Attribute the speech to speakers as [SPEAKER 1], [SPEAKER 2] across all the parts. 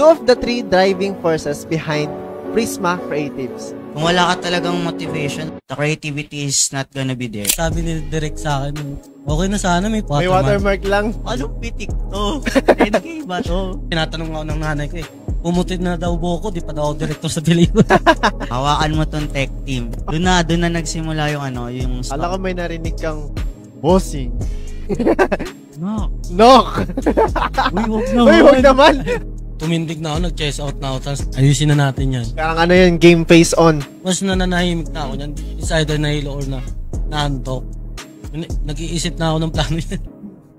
[SPEAKER 1] Two of the three driving forces behind Prisma Creatives.
[SPEAKER 2] Kung wala ka talagang motivation, the creativity is not gonna be there.
[SPEAKER 3] Sabi ni direct sa akin, okay na sana may watermark.
[SPEAKER 1] May watermark lang.
[SPEAKER 2] Anong pitik to? NK ba to?
[SPEAKER 3] Tinatanong ako ng nanay ko pumutin na daw buhok ko, di pa daw ako director sa pelikula.
[SPEAKER 2] Hawakan mo tong tech team. Doon na nagsimula yung yung stock.
[SPEAKER 1] Ala ko may narinig kang bossing.
[SPEAKER 2] Knock.
[SPEAKER 1] Knock!
[SPEAKER 2] Uy, wag naman.
[SPEAKER 1] Uy, wag naman.
[SPEAKER 3] Tumindig na ako, nag-chase out na ako, tapos ayusin na natin yan.
[SPEAKER 1] Parang ano yun, game face on.
[SPEAKER 3] Mas nananahimik na ako yan. It's either nahilo or naantok. Nag-iisip na ako ng plano yan.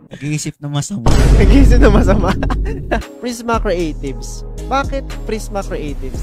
[SPEAKER 2] Nag-iisip na masama.
[SPEAKER 1] Nag-iisip na masama. Prisma Creatives. Bakit Prisma Creatives?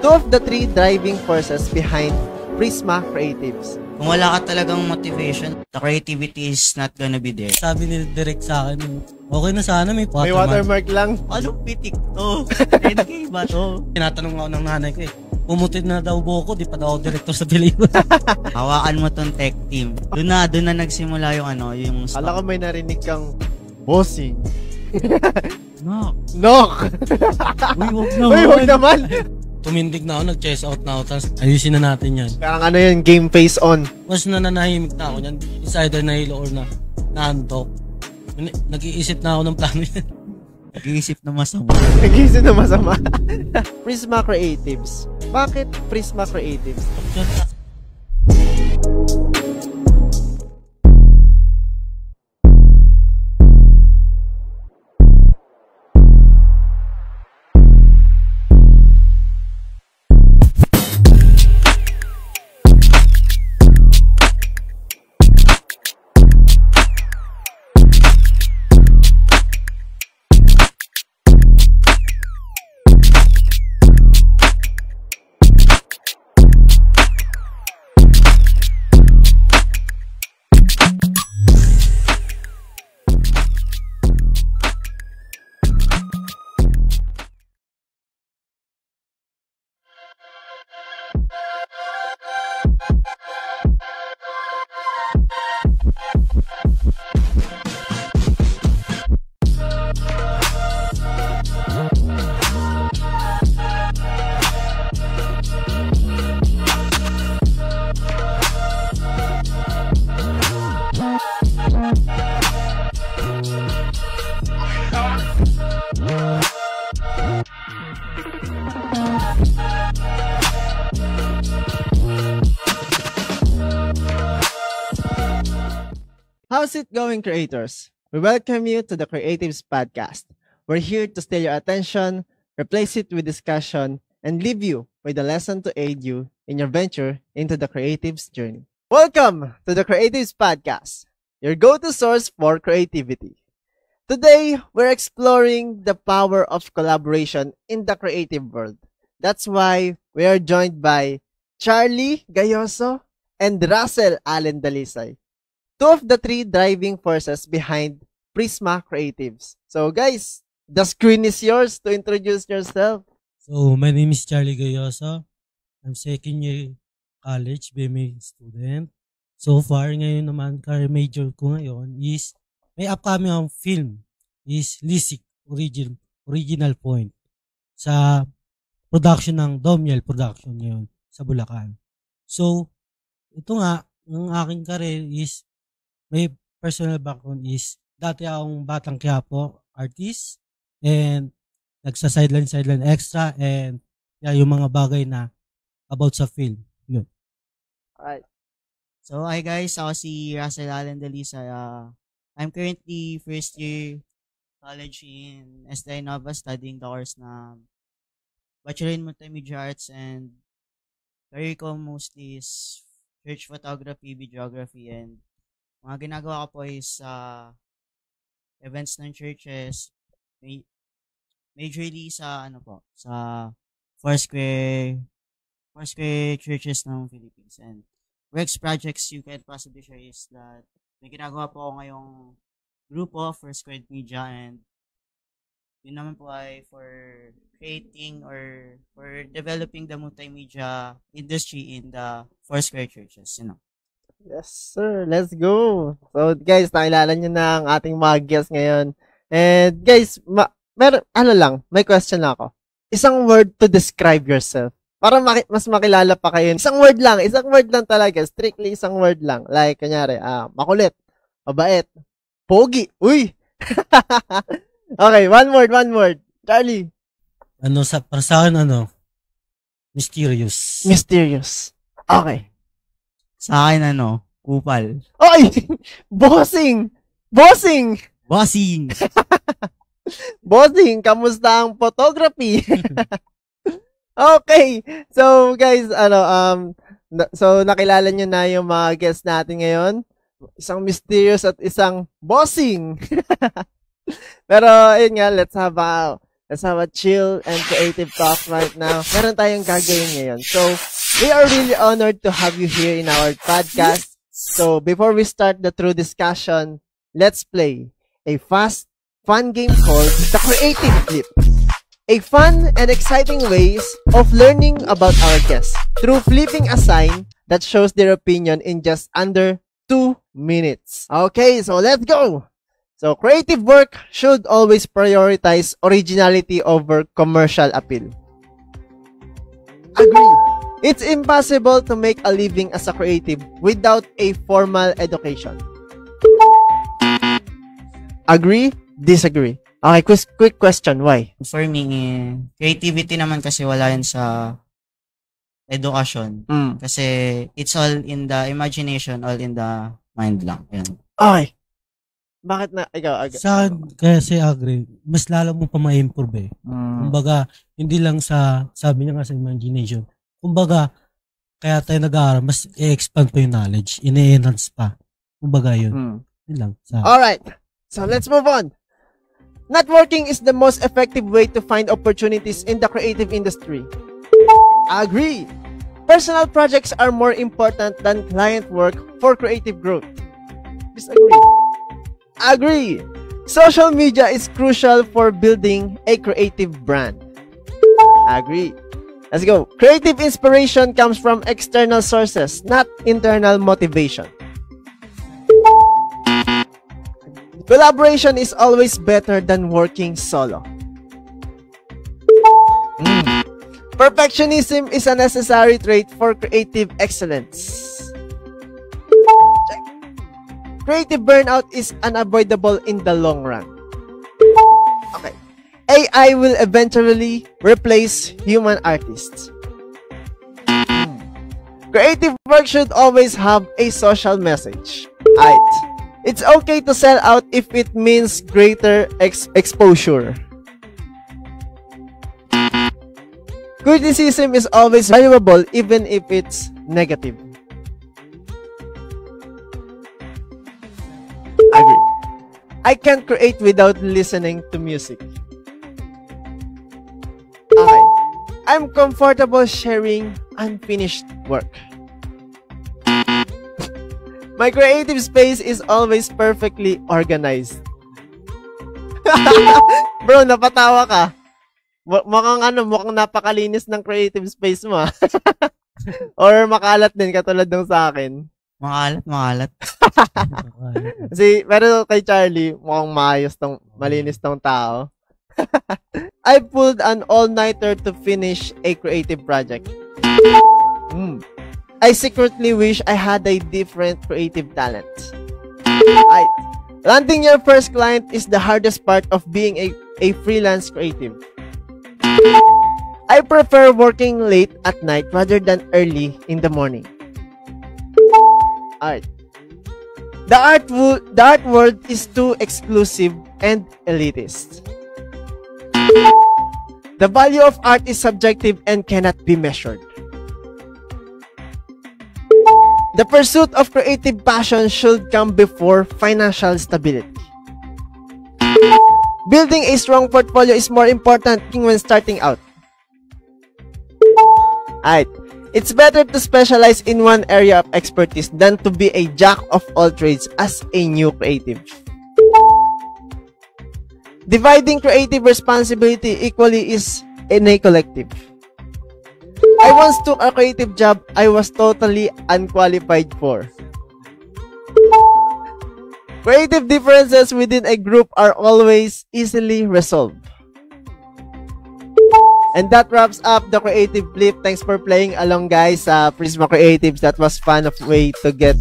[SPEAKER 1] Two of the three driving forces behind Prisma Creatives.
[SPEAKER 2] Kung wala ka talagang motivation, the creativity is not gonna be there.
[SPEAKER 3] Sabi ni Direk sa akin, okay na sana may
[SPEAKER 1] May
[SPEAKER 3] watermark.
[SPEAKER 1] watermark lang.
[SPEAKER 2] Anong pitik to? 10K ba to?
[SPEAKER 3] Tinatanong ako ng nanay ko pumutin na daw buhok ko, di pa daw ako director sa pelikula.
[SPEAKER 2] Hawakan mo tong tech team. Doon na nagsimula yung yung
[SPEAKER 1] Kala ko may narinig kang bossing.
[SPEAKER 2] No.
[SPEAKER 1] Knock!
[SPEAKER 2] Uy, wag na.
[SPEAKER 1] Uy, wag naman!
[SPEAKER 3] Tumindig na ako, nag-chest out na ako, tapos ayusin na natin yan.
[SPEAKER 1] Parang ano yun, game face on.
[SPEAKER 3] Mas nananahimik na ako yan, it's either nahilo or naantok. Nag-iisip na ako ng plano yan.
[SPEAKER 2] Nag-iisip na masama.
[SPEAKER 1] Nag-iisip na masama. Prisma Creatives. Bakit Prisma Creatives? How's it going, creators? We welcome you to the Creatives Podcast. We're here to steal your attention, replace it with discussion, and leave you with a lesson to aid you in your venture into the creatives journey. Welcome to the Creatives Podcast, your go-to source for creativity. Today, we're exploring the power of collaboration in the creative world. That's why we are joined by Charlie Gayoso and Russell Allen Dalisay, two of the three driving forces behind Prisma Creatives. So guys, the screen is yours to introduce yourself.
[SPEAKER 3] So, my name is Charlie Gayoso. I'm second year college BMA student. So far, ngayon naman, career major ko ngayon is may upcoming ang film is Lisik Original Point sa production ng Domiel Production ngayon sa Bulacan. So, ito nga, ang aking career is may personal background is dati akong Batang Quiapo artist and nagsa-sideline extra and yung mga bagay na about sa film. Yun.
[SPEAKER 1] Alright.
[SPEAKER 2] So, hi guys, ako si Russell Allen Dalisay. I'm currently first year college in STI Nova studying the course na Bachelor in Multimedia Arts, and career ko mostly is church photography, videography, and mga ginagawa ko po is events ng churches, majorly sa sa Foursquare churches ng Philippines. And works projects you can possibly share is that may ginagawa po ako ngayong grupo for Squared Media, and yun naman po ay for creating or for developing the multimedia industry in the Foursquare churches, you know.
[SPEAKER 1] Yes, sir. Let's go. So, guys, nakilala nyo na ang ating mga guests ngayon. And, guys, may question lang ako. Isang word to describe yourself. Para mas makilala pa kayo. Isang word lang talaga. Strictly isang word lang. Like, kunyari, makulit, mabait, pogi. Uy! Okay, one word. Charlie.
[SPEAKER 3] Para sa akin, mysterious.
[SPEAKER 1] Mysterious. Okay.
[SPEAKER 2] Sa akin, kupal.
[SPEAKER 1] Oy! Bossing!
[SPEAKER 2] Bossing!
[SPEAKER 1] Bossing, kamusta ang photography? Okay. So, guys, so nakilala nyo na yung mga guests natin ngayon. Isang mysterious at isang bossing. Pero, ayun nga, let's have a chill and creative talk right now. Meron tayong gagawin ngayon. So, We are really honored to have you here in our podcast. So before we start the true discussion, let's play a fast, fun game called The Creative Flip. A fun and exciting ways of learning about our guests through flipping a sign that shows their opinion in just under 2 minutes. Okay, so let's go! So creative work should always prioritize originality over commercial appeal. Agree. It's impossible to make a living as a creative without a formal education. Agree? Disagree? Okay, quick question. Why?
[SPEAKER 2] For me, creativity naman kasi wala yan sa edukasyon. Kasi it's all in the imagination, all in the mind lang. Yan.
[SPEAKER 1] Okay. Bakit na? Ikaw.
[SPEAKER 3] Sa kasi agree, mas lalo mo pa ma-improve eh. Kumbaga, hindi lang sa, sabi niya nga sa imagination. Kumbaga, kaya tayo nag-aaral, mas i-expand pa yung knowledge, ini-enhance pa. Kumbaga yun. Yun lang.
[SPEAKER 1] Alright. So let's move on. Networking is the most effective way to find opportunities in the creative industry. Agree. Personal projects are more important than client work for creative growth. Disagree. Agree. Social media is crucial for building a creative brand. Agree. Let's go. Creative inspiration comes from external sources, not internal motivation. Collaboration is always better than working solo. Perfectionism is a necessary trait for creative excellence. Check. Creative burnout is unavoidable in the long run. Okay. AI will eventually replace human artists. Creative work should always have a social message. Right. It's okay to sell out if it means greater exposure. Criticism is always valuable even if it's negative. Agree. I can't create without listening to music. Okay. I'm comfortable sharing unfinished work. My creative space is always perfectly organized. Bro, napatawa ka. Mukhang napakalinis ng creative space mo. Or makalat din katulad ng sa akin.
[SPEAKER 2] Makalat.
[SPEAKER 1] Kasi, pero kay Charlie, mukhang malinis tong tao. I pulled an all-nighter to finish a creative project. I secretly wish I had a different creative talent. Right. Landing your first client is the hardest part of being a freelance creative. I prefer working late at night rather than early in the morning. Alright. The art world is too exclusive and elitist. The value of art is subjective and cannot be measured. The pursuit of creative passion should come before financial stability. Building a strong portfolio is more important when starting out. Alright. It's better to specialize in one area of expertise than to be a jack of all trades as a new creative. Dividing creative responsibility equally is in a collective. I once took a creative job I was totally unqualified for. Creative differences within a group are always easily resolved. And that wraps up the creative flip. Thanks for playing along, guys, sa Prisma Creatives. That was fun of way to get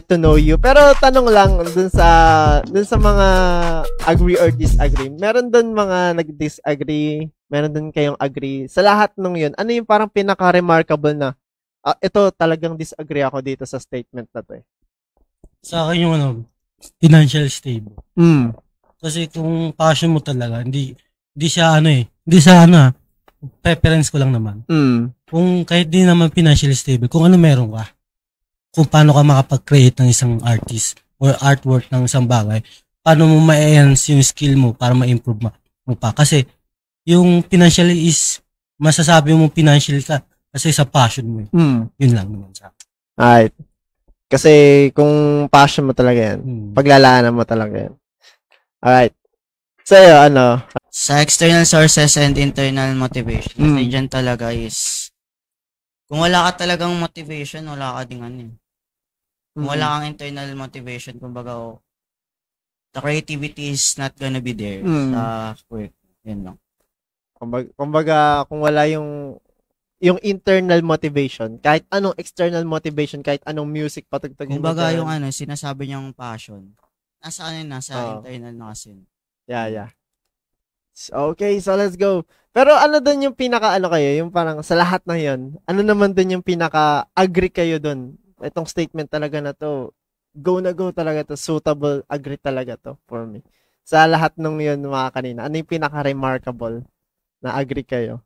[SPEAKER 1] to know you. Pero tanong lang dun sa mga agree or disagree. Meron dun mga nag-disagree, meron dun kayong agree. Sa lahat nung yun, ano yung parang pinaka-remarkable na ito talagang disagree ako dito sa statement na to eh.
[SPEAKER 3] Sa akin yung financial stable. Kasi kung passion mo talaga, hindi siya preference ko lang naman. Kung kahit di naman financially stable, kung ano meron ka, kung paano ka makapag-create ng isang artist or artwork ng isang bagay, paano mo ma-enhance yung skill mo para ma-improve mo pa. Kasi yung financially is, masasabi mo financial ka, Kasi sa passion mo, yun lang naman sa akin.
[SPEAKER 1] Alright. Kasi kung passion mo talaga yan, paglalaanan mo talaga yan. Alright. So,
[SPEAKER 2] Sa external sources and internal motivation, kasi dyan talaga is, kung wala ka talagang motivation, wala ka ding ano. Kung wala kang internal motivation, kumbaga, the creativity is not gonna be there sa work. Yan lang.
[SPEAKER 1] Kumbaga, kung wala yung internal motivation, kahit anong external motivation, kahit anong music patugtugin.
[SPEAKER 2] Kumbaga yung sinasabi niyang passion, nasa internal na kasi.
[SPEAKER 1] Yeah. Okay, so let's go. Pero ano doon yung kayo, yung parang sa lahat na yun, ano naman doon yung agree kayo doon? Itong statement talaga na to, go na go talaga to, suitable, agree talaga to for me. Sa lahat nung yun mga kanina, ano yung remarkable na agree kayo?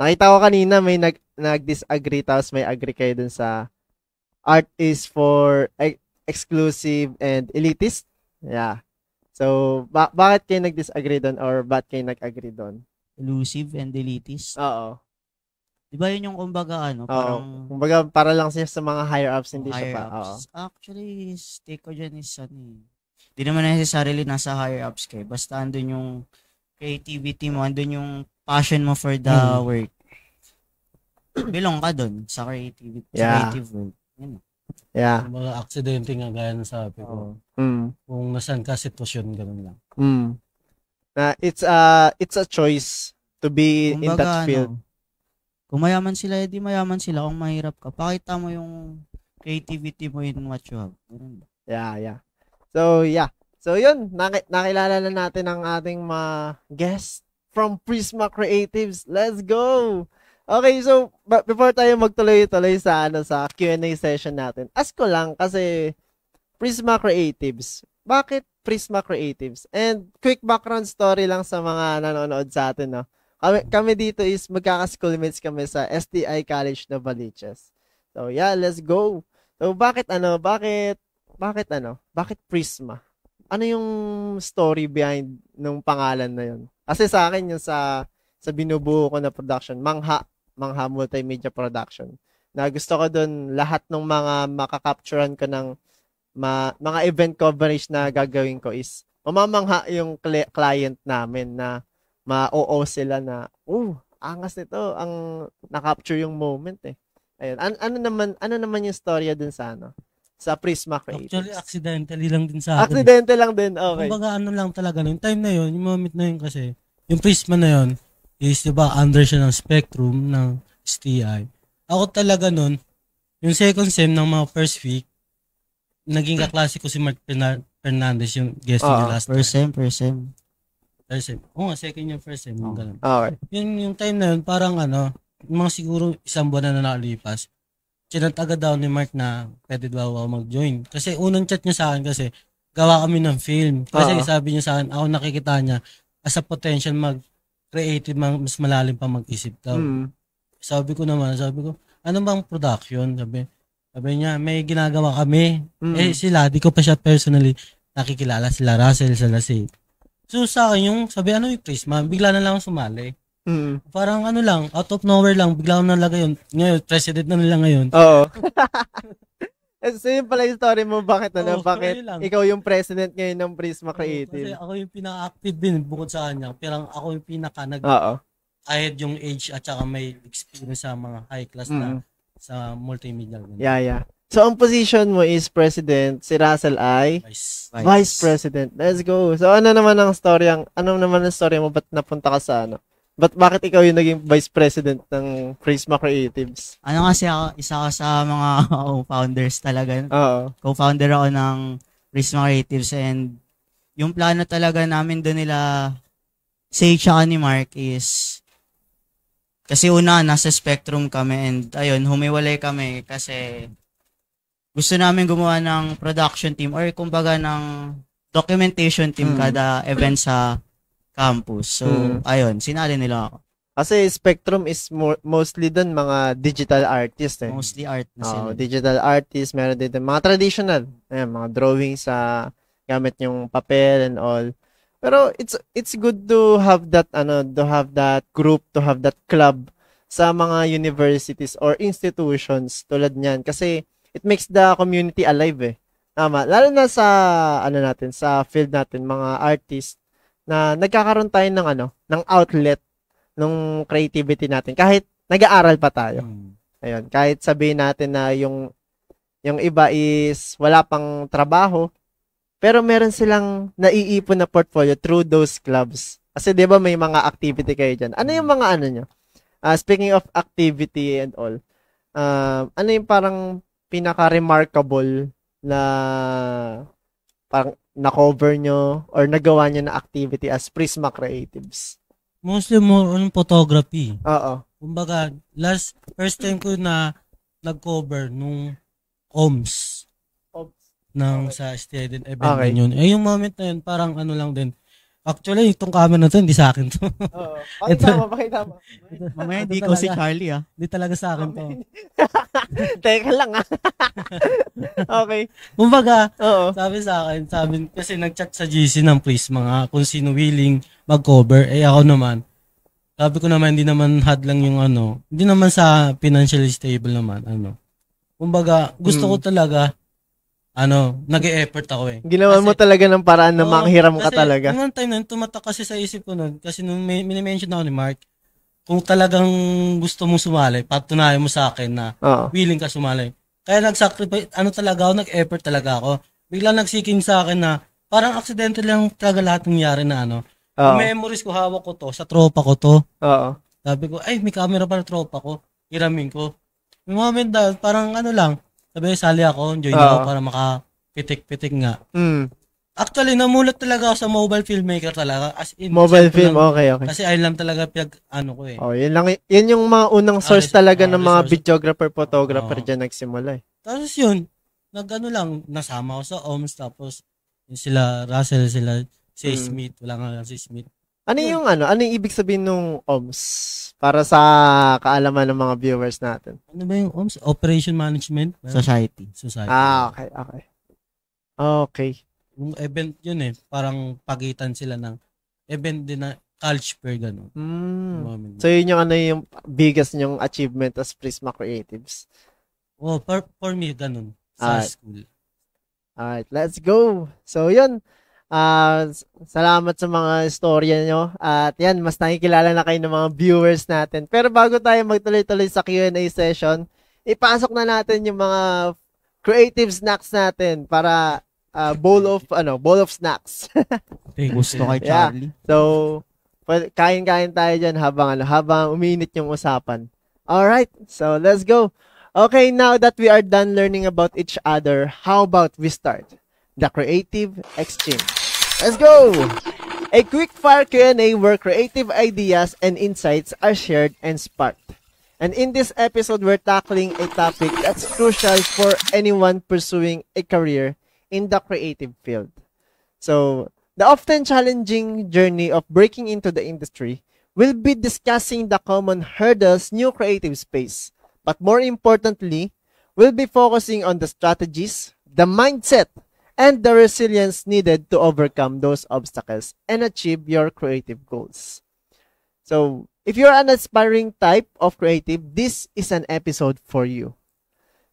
[SPEAKER 1] Nakita ko kanina may nag-disagree tapos may agree kayo dun sa art is for exclusive and elitist. Yeah. So, bakit kayo nag-disagree doon or bakit kayo nag-agree doon?
[SPEAKER 2] Elusive and elitist?
[SPEAKER 1] Oo.
[SPEAKER 2] Di ba yun yung kumbaga parang...
[SPEAKER 1] Kumbaga para lang siya sa mga higher ups, hindi
[SPEAKER 2] higher
[SPEAKER 1] siya pa.
[SPEAKER 2] Ups. Actually, take ko dyan is di naman necessarily nasa higher ups kayo. Basta andun yung creativity mo, andun yung passion mo for the work. Belong ka doon sa creative work. Yun.
[SPEAKER 1] Yeah.
[SPEAKER 3] Yung mga aksidente nga gaya ng sabi ko. Kung nasan ka sitwasyon, ganun lang.
[SPEAKER 1] Na it's a choice to be in that field.
[SPEAKER 2] Kung mayaman sila, edi mayaman sila. Kung mahirap ka, pakita mo yung creativity mo in what you have.
[SPEAKER 1] Yeah. So, yeah. So, yun. Nakilala na natin ang ating mga guests from Prisma Creatives. Let's go! Okay, so before tayo magtuloy-tuloy sa Q&A session natin, ask ko lang kasi Prisma Creatives. Bakit Prisma Creatives? And quick background story lang sa mga nanonood sa atin, no. Kami dito is magkaka-schoolmates kami sa STI College Novaliches. So, yeah, let's go. So, bakit Prisma? Ano yung story behind nung pangalan na yun? Kasi sa akin yung sa binubuo ko na production, Mangha Multimedia Production. Na gusto ko doon lahat ng mga makakapturean ko ng mga event coverage na gagawin ko is mamamangha yung client namin na ma-oo sila na, angas nito, ang na-capture yung moment eh. Ayun. Ano naman yung storya dun sa sa Prisma Creatives?
[SPEAKER 3] Actually, accidentally lang din sa akin.
[SPEAKER 1] Accidentally lang din, okay.
[SPEAKER 3] Kumbaga lang talaga, yung time na yun, yung moment na yun kasi, yung Prisma na yun, is diba, under siya ng spectrum ng STI. Ako talaga nun, yung second sem ng mga first week, naging kaklase ko si Mark Fernandez, yung guest niya last
[SPEAKER 2] time. First sem.
[SPEAKER 3] Oo nga, second yung first sem.
[SPEAKER 1] Okay.
[SPEAKER 3] Yung time na yun, parang mga siguro isang buwan na nakalipas, chinat agad daw ni Mark na pwede daw ako mag-join. Kasi unang chat niya sa akin kasi gawa kami ng film. Kasi sabi niya sa akin, ako nakikita niya as a potential mag-creative, mas malalim pa mag-isip daw. Sabi ko, ano bang production? Sabi niya, may ginagawa kami. Sila, di ko pa siya personally nakikilala. Sila Russell, sila si. So sa akin yung, ano yung Prisma? Bigla na lang sumali. Parang lang, out of nowhere lang, bigla ko nalagay yun. Ngayon, president na nila ngayon.
[SPEAKER 1] Oo. So yun pala yung story mo, bakit ikaw yung president ngayon ng Prisma Creative?
[SPEAKER 3] Kasi ako yung pinaka-active din bukod sa kanya. Pero ako yung pinaka kahit yung age at saka may experience sa mga high class na sa multimedia.
[SPEAKER 1] Yeah. So ang position mo is president, si Russell ay vice president. Let's go. So ano naman ang story mo, ba't napunta ka sa bakit ikaw yung naging vice president ng Prisma Creatives?
[SPEAKER 2] Kasi ako, isa ka sa mga co-founders talaga.
[SPEAKER 1] Oo.
[SPEAKER 2] Co-founder ako ng Prisma Creatives and yung plano talaga namin doon nila Sage tsaka ni Mark is kasi una, nasa spectrum kami and ayun, humiwalay kami kasi gusto namin gumawa ng production team or kumbaga ng documentation team kada event sa campus. So, ayun, sinali nila ako.
[SPEAKER 1] Kasi Spectrum is mostly dun mga digital artists eh.
[SPEAKER 2] Mostly art na sila.
[SPEAKER 1] Digital artists, meron din mga traditional, mga drawings sa gamit yung papel and all. Pero it's good to have that group, to have that club sa mga universities or institutions tulad niyan kasi it makes the community alive eh. Tama. Lalo na sa natin, sa field natin, mga artists na nagkakaroon tayo ng outlet ng creativity natin kahit nag-aaral pa tayo. Ayun, kahit sabihin natin na yung iba is wala pang trabaho, pero meron silang naiipon na portfolio through those clubs. Kasi 'di ba may mga activity kayo diyan. Ano yung mga nyo? Speaking of activity and all, ano yung parang pinaka-remarkable na parang na-cover nyo or nagawa nyo na activity as Prisma Creatives?
[SPEAKER 3] Mostly more on photography.
[SPEAKER 1] Oo.
[SPEAKER 3] Kumbaga, first time ko na nag-cover nung OMS ng sa student event din yun. Eh, yung moment na yun, parang lang din. Actually, itong camera na to, hindi sa akin to.
[SPEAKER 1] Oo. Pakita mo.
[SPEAKER 2] Mamaya hindi ko si Charlie
[SPEAKER 3] Hindi talaga sa akin to.
[SPEAKER 1] Teka lang Okay.
[SPEAKER 3] Kumbaga,
[SPEAKER 1] oo.
[SPEAKER 3] sabi sa akin, kasi nag-chat sa GC ng Prisma nga kung sino willing mag-cover. Eh ako naman, sabi ko naman, hindi naman hadlang yung hindi naman sa financially stable naman, Kumbaga, gusto ko talaga, nag-e-effort ako eh.
[SPEAKER 1] Ginawa mo talaga ng paraan na manghiram ka talaga.
[SPEAKER 3] Kasi, noong time na yun, tumatak kasi sa isip ko nun, kasi nung mini-mention ako ni Mark, kung talagang gusto mong sumali, patunayan mo sa akin na willing ka sumali. Kaya nag-sacrifice, talaga ako, nag-effort talaga ako. Biglang nagsiking sa akin na, parang accidental lang talaga lahat nangyari na Yung memories ko, hawak ko to, sa tropa ko to.
[SPEAKER 1] Oo.
[SPEAKER 3] Sabi ko, ay, may camera pa na tropa ko. Hiramin ko. Yung moment na, parang lang, sabi, sali ako, join ako para makapitik-pitik nga. Actually, namulat talaga ako sa mobile filmmaker talaga. As in,
[SPEAKER 1] mobile film, okay.
[SPEAKER 3] Kasi ayun lang talaga ko eh.
[SPEAKER 1] Oh, yun lang. Yun yung mga unang source talaga ng mga videographer, photographer dyan nagsimula eh.
[SPEAKER 3] Tapos yun, lang, nasama ako sa OMS, tapos yun sila, Russell, sila, si Smith, wala nga lang si Smith.
[SPEAKER 1] Ano yung ibig sabihin nung OMS? Para sa kaalaman ng mga viewers natin.
[SPEAKER 3] Ano ba yung OMS? Operation Management
[SPEAKER 2] Society.
[SPEAKER 1] Okay. Okay.
[SPEAKER 3] Yung event yun eh, parang pagitan sila ng event din na college fair, gano'n.
[SPEAKER 1] So yun yung biggest nyong achievement as Prisma Creatives?
[SPEAKER 3] Oh, for me, gano'n. Sa school.
[SPEAKER 1] Alright, let's go. So yun, salamat sa mga istorya nyo. At yan, mas nakikilala na kayo ng mga viewers natin. Pero bago tayo magtuloy-tuloy sa Q&A session, ipasok na natin yung mga creative snacks natin para bowl of snacks.
[SPEAKER 2] Gusto kay Charlie.
[SPEAKER 1] So, kain-kain tayo dyan habang umiinit yung usapan. Alright, so let's go. Okay, now that we are done learning about each other, how about we start the creative exchange? Let's go! A quick-fire Q&A where creative ideas and insights are shared and sparked. And in this episode, we're tackling a topic that's crucial for anyone pursuing a career in the creative field. So, the often challenging journey of breaking into the industry will be discussing the common hurdles new creative space. But more importantly, we'll be focusing on the strategies, the mindset, and the resilience needed to overcome those obstacles and achieve your creative goals. So, if you're an aspiring type of creative, this is an episode for you.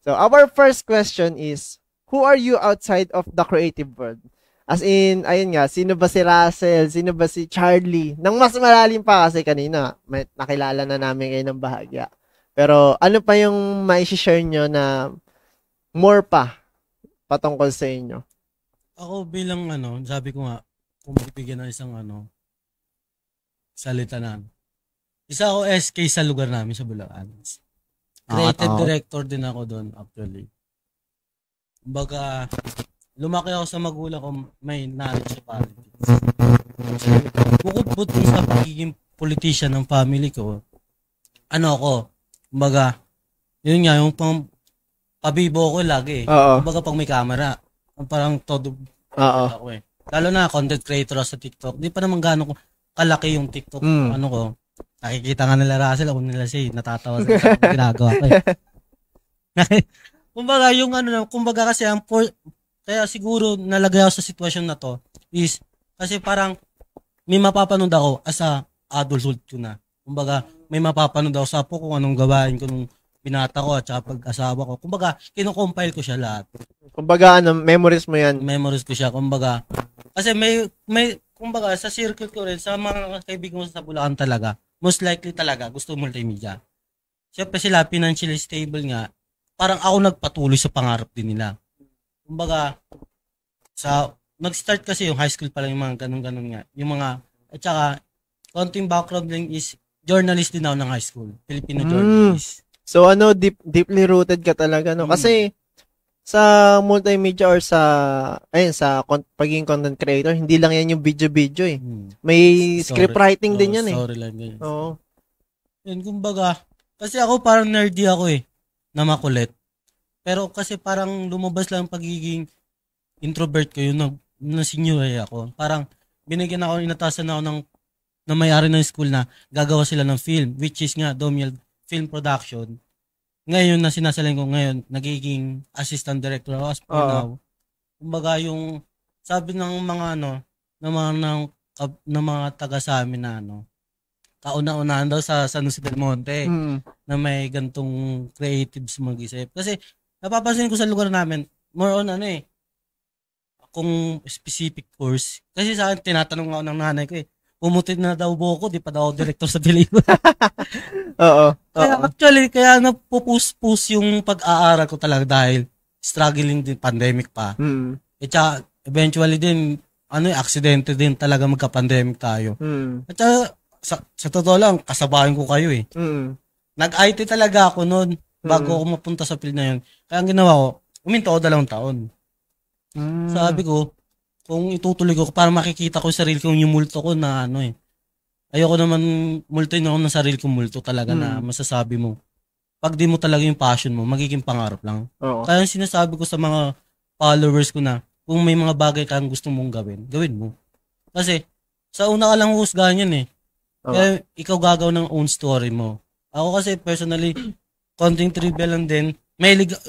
[SPEAKER 1] So, our first question is, who are you outside of the creative world? As in, ayun nga, sino ba si Russell? Sino ba si Charlie? Nang mas malalim pa kasi kanina, nakilala na namin kayo ng bahagya. Pero, ano pa yung ma-share nyo na more pa patungkol sa inyo?
[SPEAKER 3] Ako bilang sabi ko nga, kung magbibigyan ng isang salita na. Isa ako SK sa lugar namin sa Bulacan. Creative director din ako doon actually. Kumbaga, lumaki ako sa magulang ko, may knowledge sa politics. Bukod sa pagiging politician ng family ko, kumbaga, yun nga, yung pabibo ko lagi. Kumbaga pag may camera, parang todo ako eh. Lalo na content creator sa TikTok. Di pa naman gano'n kalaki yung TikTok ko. Nakikita nga nila Russell, ako nila siya, natatawa sa ginagawa ko eh. Kumbaga yung kumbaga kasi kaya siguro nalagay ako sa sitwasyon na to is kasi parang may mapapanood ako as a adulthood ko na. Kumbaga may mapapanood ako sa apo kung anong gawain ko nung binata ko at saka pag-asawa ko. Kumbaga, kino-compile ko siya lahat.
[SPEAKER 1] Kumbaga, memories mo yan.
[SPEAKER 3] Memories ko siya, kumbaga. Kasi kumbaga, sa circle ko rin, sa mga kaibigan ko sa Bulacan talaga, most likely talaga, gusto multimedia. Siyempre sila, financially stable nga, parang ako nagpatuloy sa pangarap din nila. Kumbaga, nag-start kasi yung high school pa lang yung mga ganun-ganun nga. Yung mga, at saka, konting background lang is, journalist din ako ng high school. Filipino journalist.
[SPEAKER 1] So, deeply rooted ka talaga, no? Kasi, sa multimedia or sa pagiging content creator, hindi lang yan yung video-video eh. May script writing din yan eh.
[SPEAKER 3] Storyline din.
[SPEAKER 1] Oo.
[SPEAKER 3] Yun, kumbaga, kasi ako parang nerdy ako eh, na makulit. Pero kasi parang lumabas lang pagiging introvert ko, yun na senior ako. Parang binigyan ako, inatasan ako na may-ari ng school na gagawa sila ng film, which is nga Domiel Film Production. Ngayon na sinasalin ko ngayon, nagiging assistant director ako as for now. Kumbaga yung sabi ng mga ng mga taga sa amin na kauna-unahan daw sa San Jose del Monte na may gantong creatives mag-isip. Kasi napapansin ko sa lugar namin, more on kung specific course. Kasi sa akin, tinatanong ako ng nanay ko pumutin na daw buhok ko, di pa daw director sa pelikula.
[SPEAKER 1] Oo.
[SPEAKER 3] Kaya napupus-pus yung pag-aaral ko talaga dahil struggling din, pandemic pa. At saka, eventually din, aksidente din talaga magka-pandemic tayo. At saka, sa totoo lang, kasabayan ko kayo eh. Nag-IT talaga ako noon bago ako mapunta sa field na yun. Kaya ang ginawa ko, uminto ako 2 taon. Sabi ko, kung itutuloy ko para makikita ko sarili kong yung multo ko na ayoko naman multoin ako ng sarili kong multo talaga na masasabi mo. Pag di mo talaga yung passion mo, magiging pangarap lang. Kaya yung sinasabi ko sa mga followers ko na kung may mga bagay kang gusto mong gawin mo. Kasi sa una ka lang husgahan yan eh. Kaya ikaw gagaw ng own story mo. Ako kasi personally, konting trivia lang din.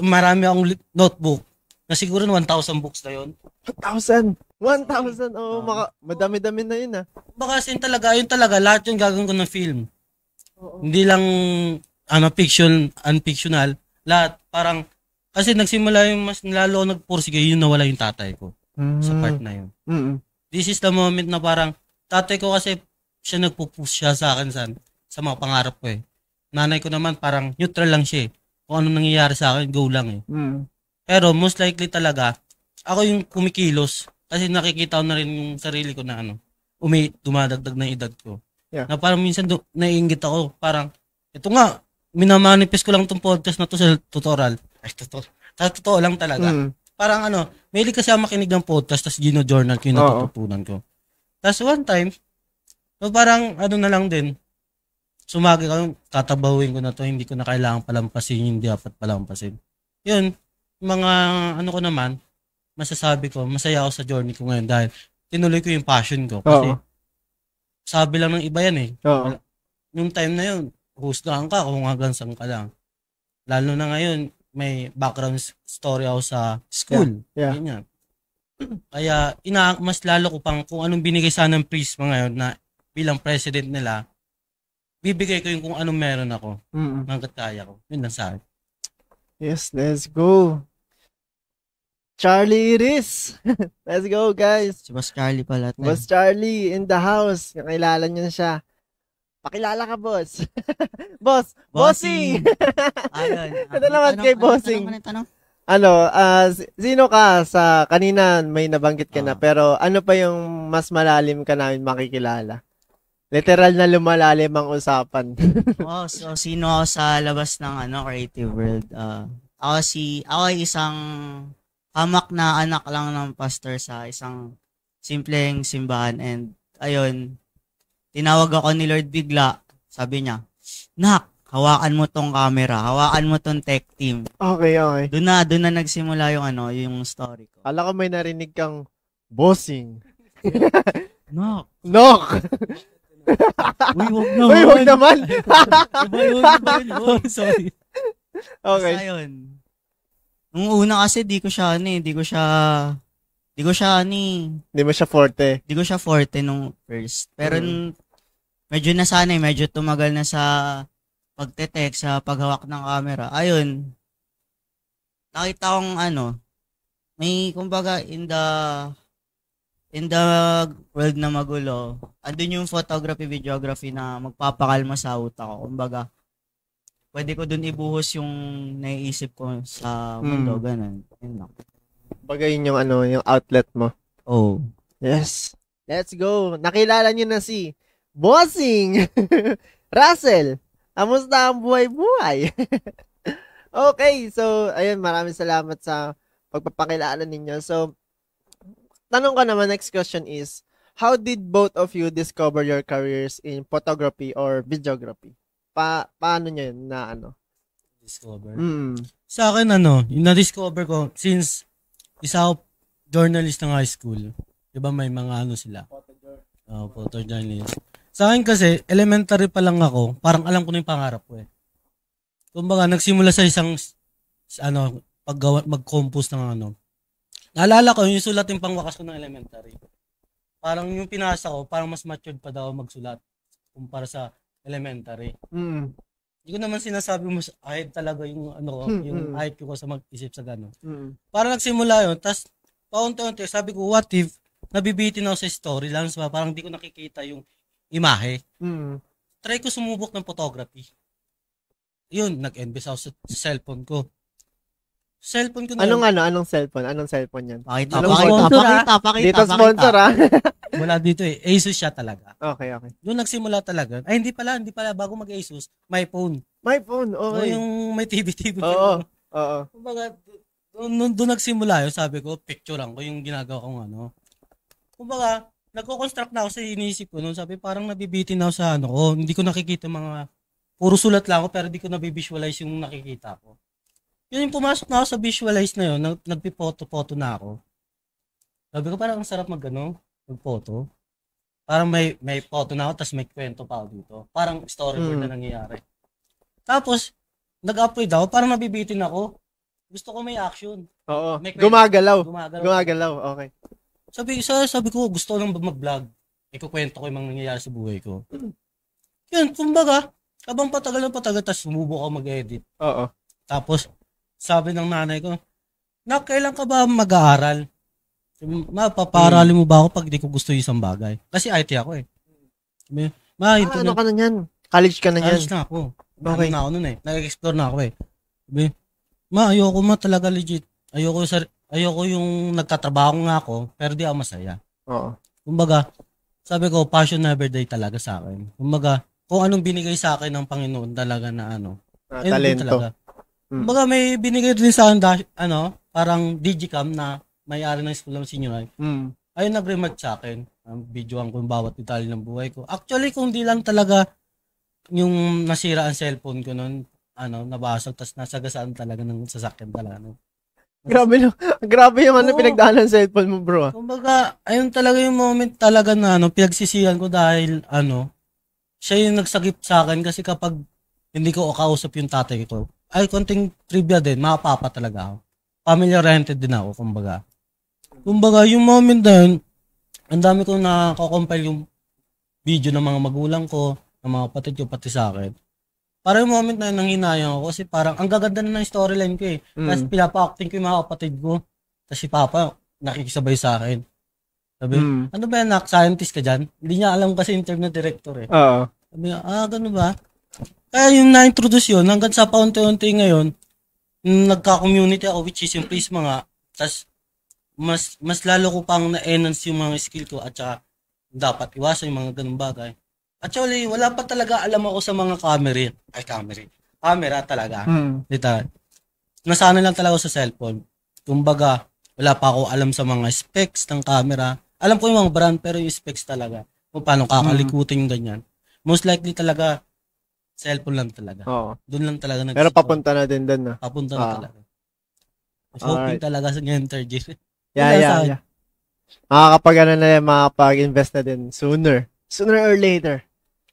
[SPEAKER 3] Marami akong notebook na siguro 1,000 books na yun.
[SPEAKER 1] 1,000? 1,000? Oo, madami-dami na yun
[SPEAKER 3] Baka yun talaga, lahat yung gagawin ko ng film. Hindi lang, unfictional, lahat, parang, kasi nagsimula yung mas lalo nagpursige, yun nawala yung tatay ko, sa part na yun. This is the moment na parang, tatay ko kasi, siya nagpupush siya sa akin sa mga pangarap ko eh. Nanay ko naman, parang, neutral lang siya eh. Kung ano nangyayari sa akin, go lang eh. Pero, most likely talaga, ako yung kumikilos, kasi nakikita ko na rin yung sarili ko na dumadagdag na edad ko.
[SPEAKER 1] Yeah.
[SPEAKER 3] Na parang minsan naiinggit ako, parang, ito nga, minamanifest ko lang itong podcast na to sa tutorial. Totoo lang talaga. Parang mahilig kasi ako makinig ng podcast, tas gino-journal ko yung natututunan ko. Tas one time, parang na lang din, sumagi ko, tatabawin ko na to, hindi ko na kailangan palampasin, hindi dapat palampasin. Yun, mga ko naman, masasabi ko, masaya ako sa journey ko ngayon dahil tinuloy ko yung passion ko. Kasi sabi lang ng iba yan eh. Yung time na yun, husgahan ka kung hanggang saan ka lang. Lalo na ngayon, may background story ako sa school. Ganyan. Kaya, mas lalo ko pang kung anong binigay sana ng Prisma ngayon na bilang president nila, bibigay ko yung kung anong meron ako. Hanggat kaya ko. Yun lang sa akin.
[SPEAKER 1] Yes, let's go. Charlie Iris. Let's go, guys.
[SPEAKER 2] Si Boss Charlie pala.
[SPEAKER 1] Boss Charlie in the house. Kakilala niyo na siya. Pakilala ka, boss. Boss, Bossing.
[SPEAKER 2] Ayun.
[SPEAKER 1] Ito naman kay Bossing.
[SPEAKER 2] Tanong?
[SPEAKER 1] Sino ka sa kanina may nabanggit ka na pero ano pa yung mas malalim ka namin makikilala? Literal na lumalalim ang usapan.
[SPEAKER 2] So sino ako sa labas ng creative world? Ako ay isang hamak na anak lang ng pastor sa isang simpleng simbahan and ayun, tinawag ako ni Lord bigla. Sabi niya, "Nak, hawakan mo tong camera, hawakan mo tong tech team."
[SPEAKER 1] Okay.
[SPEAKER 2] Doon na nagsimula yung story ko.
[SPEAKER 1] Kala ko may narinig kang Bossing.
[SPEAKER 2] Nok.
[SPEAKER 1] Uy, wag naman.
[SPEAKER 2] Sorry.
[SPEAKER 1] Okay.
[SPEAKER 2] Basta yun. Nung una kasi di ko siya
[SPEAKER 1] Hindi mo siya forte.
[SPEAKER 2] Di ko siya forte nung first. Pero medyo nasanay, medyo tumagal na sa pagte-text, sa paghawak ng camera. Ayun, nakita kong may kumbaga in the world na magulo, andun yung photography, videography na magpapakalma sa utak ko. Kumbaga, pwede ko dun ibuhos yung naiisip ko sa mundo, ganun. Yun lang.
[SPEAKER 1] Bagay yung yung outlet mo.
[SPEAKER 2] Oh.
[SPEAKER 1] Yes. Let's go. Nakilala niyo na si Bossing Russell. Kamusta ang buhay-buhay? Okay, so ayun, maraming salamat sa pagpapakilala ninyo. So, tanong ko naman, next question is, how did both of you discover your careers in photography or videography? Paano nyo yun na
[SPEAKER 3] Discover? Sa akin, yung na-discover ko, since isa ako journalist ng high school, diba may mga sila? Photojournalist. Sa akin kasi, elementary pa lang ako, parang alam ko na yung pangarap ko eh. Kumbaga, nagsimula sa isang, mag-compose ng naalala ko, yung sulat yung pangwakas ko ng elementary. Parang yung pinasa ko, parang mas matured pa daw magsulat kumpara sa elementary. Hindi ko naman sinasabi mo ahead talaga yung yung IQ ko sa mag-isip sa gano'n. Parang nagsimula yun, tas paunti-unti, sabi ko, what if nabibitin ako sa storylines ba? Parang di ko nakikita yung imahe. Try ko sumubok ng photography. Yun, nag-invest ako sa cellphone ko. Cellphone ko na.
[SPEAKER 1] Anong cellphone? Anong cellphone yan?
[SPEAKER 2] Pakita.
[SPEAKER 1] Dito sponsor
[SPEAKER 3] Wala dito eh. Asus siya talaga.
[SPEAKER 1] Okay.
[SPEAKER 3] Doon nagsimula talaga. Ay, hindi pala. Bago mag-Asus, my phone.
[SPEAKER 1] My phone, okay.
[SPEAKER 3] Yung may TV.
[SPEAKER 1] Oo.
[SPEAKER 3] Kumbaga, doon nagsimula yun. Sabi ko, picturean ko yung ginagawa kong Kumbaga, nagko-construct na ako sa iniisip ko noon. Sabi, parang nabibitin ako sa ko. Hindi ko nakikita mga, puro sulat lang ako, pero hindi ko nabivisualize yung nakikita ko. Yun yung pumasok na ako sa visualize na yun, nagpipoto-poto na ako. Sabi ko, parang ang sarap mag-photo. Parang may photo na ako, tapos may kwento pa ako dito. Parang storyboard na nangyayari. Tapos, nag-upload ako, parang nabibitin ako. Gusto ko may action.
[SPEAKER 1] Oo. Gumagalaw. Okay.
[SPEAKER 3] Sabi ko, gusto ko lang mag-vlog. Ikukwento ko yung mga nangyayari sa buhay ko. Yun, kumbaga, habang patagal, tapos sumubo ako mag-edit.
[SPEAKER 1] Oo.
[SPEAKER 3] Tapos, sabi ng nanay ko, kailan ka ba mag-aaral? Papaaralin mo ba ako pag di ko gusto yung isang bagay? Kasi IT ako eh.
[SPEAKER 1] Ano ka na yan? College ka na yan?
[SPEAKER 3] College na ako.
[SPEAKER 1] Okay.
[SPEAKER 3] Na ako nun eh. Nag-explore na ako eh. Ayoko talaga legit. Ayoko yung nagtatrabaho nga ako, pero di ako masaya.
[SPEAKER 1] Oo.
[SPEAKER 3] Kumbaga, sabi ko, passion never die talaga sa akin. Kumbaga, kung anong binigay sa akin ng Panginoon talaga na
[SPEAKER 1] talento.
[SPEAKER 3] Talaga. Kumbaga may binigay din sa akin parang digicam na may-ari ng school ng senior high. Ayun nag-remark sa akin. Videoan ko yung bawat detalye ng buhay ko. Actually, kung di lang talaga yung nasira ang cellphone ko noon, nabasag, tas nasagasaan talaga ng sasakyan talaga.
[SPEAKER 1] Grabe yung pinagdaanan ng cellphone mo, bro.
[SPEAKER 3] Kumbaga, ayun talaga yung moment talaga na pinagsisihan ko dahil siya yung nagsagip sa akin kasi kapag hindi ko kausap yung tatay ko, ay, konting trivia din, makapapa talaga ako. Family-oriented din ako, kumbaga. Kumbaga, yung moment na yun, ang dami kong nakakompile yung video ng mga magulang ko, ng mga kapatid ko, pati sa akin. Parang yung moment na yun, nanghinayang ako kasi parang ang gaganda na ng storyline ko eh. Tapos pinapa-acting ko yung mga kapatid ko. Tapos si Papa, nakikisabay sa akin. Sabi, ano ba yan, scientist ka dyan? Hindi niya alam kasi internet director eh.
[SPEAKER 1] Oo.
[SPEAKER 3] Sabi niya, gano'n ba? Kaya yung na-introduce yun, hanggang sa paunti-unti ngayon, nagka-community ako, which is yung Prisma nga. Tapos, mas lalo ko pang na-enhance yung mga skill ko at saka dapat iwasan yung mga ganung bagay. Actually, wala pa talaga alam ako sa mga camera talaga. Dito. Nasanay lang talaga ako sa cellphone. Kumbaga, wala pa ako alam sa mga specs ng camera. Alam ko yung mga brand, pero yung specs talaga. Kung paano kakalikutin yung ganyan. Most likely talaga, cellphone lang talaga.
[SPEAKER 1] Oo.
[SPEAKER 3] Doon lang talaga
[SPEAKER 1] Pero papunta na din doon, no?
[SPEAKER 3] Papunta na talaga. Hoping talaga sa ngayon, third year.
[SPEAKER 1] Yeah. Makakapag-invest na din sooner or later.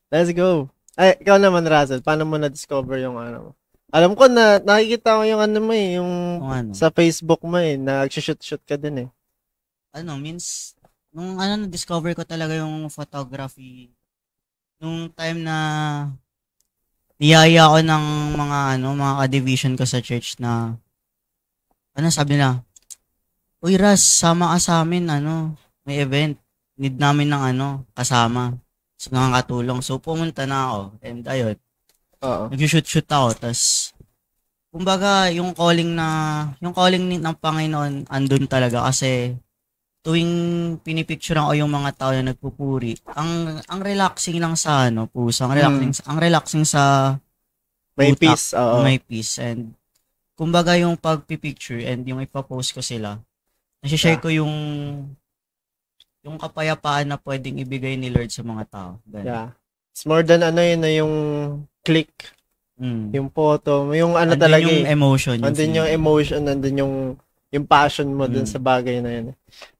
[SPEAKER 1] Let's go. Ay, ikaw naman, Russell, paano mo na-discover yung mo? Alam ko na, nakikita ko yung yung sa Facebook mo nag-shoot ka din eh.
[SPEAKER 2] Nung na-discover ko talaga yung photography Nung time na niyaya ako ng mga ka-division ko sa church na, sabi nila, "Uy, Ras, sama ka sa amin, may event. Need namin ng kasama. So, nakakatulong." So, pumunta na ako. And ayun,
[SPEAKER 1] Oo.
[SPEAKER 2] nag-shoot ako. Tas, kumbaga, yung calling ng Panginoon, andun talaga. Kasi, tuwing pinipicturean ko yung mga tao na nagpupuri, ang relaxing lang sa puso, ang relaxing sa
[SPEAKER 1] May
[SPEAKER 2] utak,
[SPEAKER 1] peace. Oo.
[SPEAKER 2] may peace. And, kumbaga, yung pagpipicture and yung ipapost ko sila, nasi-share ko yung kapayapaan na pwedeng ibigay ni Lord sa mga tao. Ganun.
[SPEAKER 1] Yeah. It's more than yun na yung click, yung photo, yung
[SPEAKER 2] Andun
[SPEAKER 1] talaga
[SPEAKER 2] yung emotion.
[SPEAKER 1] andun yung emotion, andun yung passion mo dun sa bagay na yun.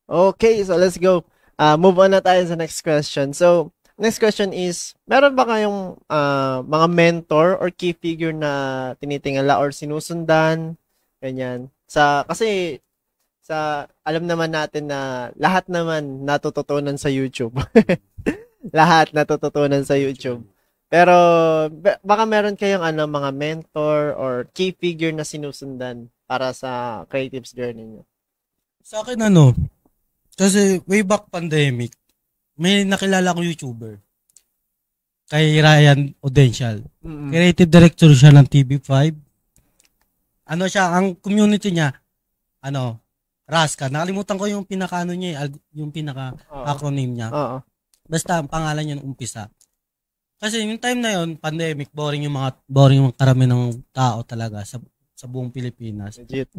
[SPEAKER 1] Okay, so let's go. Move on na tayo sa next question. So, next question is, meron ba kayong mga mentor or key figure na tinitingala or sinusundan? Ganyan. Kasi alam naman natin na lahat naman natututunan sa YouTube. Lahat natututunan sa YouTube. Pero baka meron kayong mga mentor or key figure na sinusundan para sa creatives journey niyo.
[SPEAKER 3] Sa akin kasi way back pandemic, may nakilala kong YouTuber. Kay Ryan Odensial. Creative director siya ng TV5. Ang community niya, Raska. Nakalimutan ko yung pinaka niya, yung pinaka acronym niya.
[SPEAKER 1] Oo.
[SPEAKER 3] Basta ang pangalan niya nung umpisa. Kasi yung time na yon, pandemic, boring yung karami ng tao talaga sa buong Pilipinas.
[SPEAKER 1] Legit.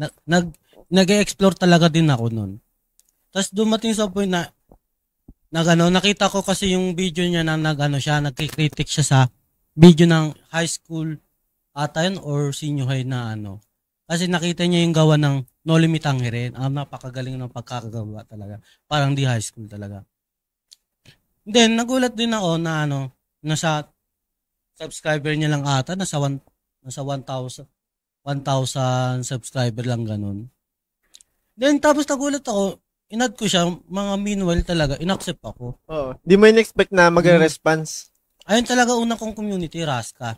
[SPEAKER 3] Nag-explore talaga din ako noon. Tapos dumating sa point na nakita ko kasi yung video niya na nagkikritik siya sa video ng high school ata yun or senior high na Kasi nakita niya yung gawa ng No Limit Angere. Napakagaling ng pagkakagawa talaga. Parang di high school talaga. Then, nagulat din ako na nasa subscriber niya lang ata, nasa 1,000 subscriber lang ganun. Then, tapos nagulat ako, inad ko siya, mga meanwhile talaga, inaccept ako.
[SPEAKER 1] Oo. Di mo in-expect na magre-response.
[SPEAKER 3] Ayun talaga una kong community, Raska.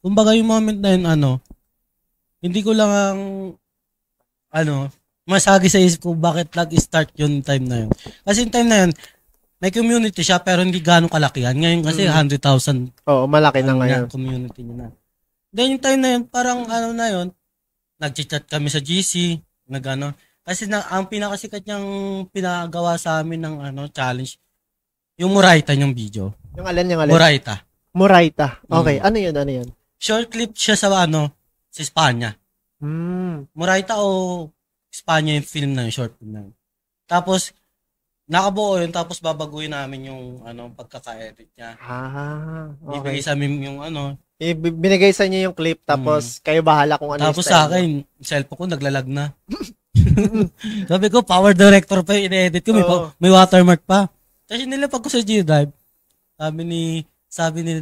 [SPEAKER 3] Kumbaga yung moment na yun, hindi ko lang masagi sa isip ko bakit nag-start yung time na yun. Kasi yung time na yun, may community siya pero hindi gano'ng kalakihan. Ngayon kasi 100,000.
[SPEAKER 1] Oo, malaki na ngayon.
[SPEAKER 3] Community niya na. Then yung time na yun, parang na yun, nag-chat kami sa GC, kasi ang pinakasikat niyang pinagawa sa amin ng challenge, yung Muraita yung video.
[SPEAKER 1] Yung alin? Muraita. Okay, ano yun?
[SPEAKER 3] Short clip siya sa sa Espanya. Muraita o Espanya yung film na yun, short film na yun. Tapos, nakabuo yun, tapos babaguhin namin yung pagkaka-edit niya.
[SPEAKER 1] Okay.
[SPEAKER 3] Ibigay sa amin yung
[SPEAKER 1] binigay sa inyo yung clip, tapos kayo bahala kung ano
[SPEAKER 3] tapos sa akin, cellphone ko naglalag na. Sabi ko, power director pa yung ine-edit ko, may watermark pa. Kasi nilapag ko sa G-Drive, sabi ni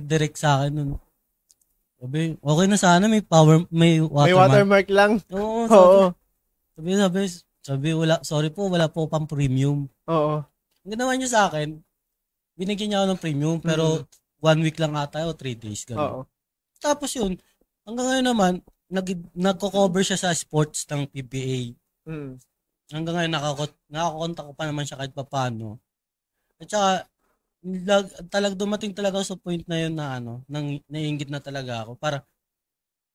[SPEAKER 3] Direk sa akin nun, sabi, okay na sana, may watermark.
[SPEAKER 1] May watermark lang.
[SPEAKER 3] Oo. Sabi, sorry po, wala po pang premium.
[SPEAKER 1] Oo.
[SPEAKER 3] Ang ginawa niya sa akin, binigyan niya ako ng premium, pero 1 week lang ata o 3 days. Ganun.
[SPEAKER 1] Oo.
[SPEAKER 3] Tapos yun, hanggang ngayon naman, nagko-cover siya sa sports ng PBA. Hanggang ngayon, nakakontak ko pa naman siya kahit paano. At saka, dumating talaga sa point na yun na naiinggit na talaga ako. Para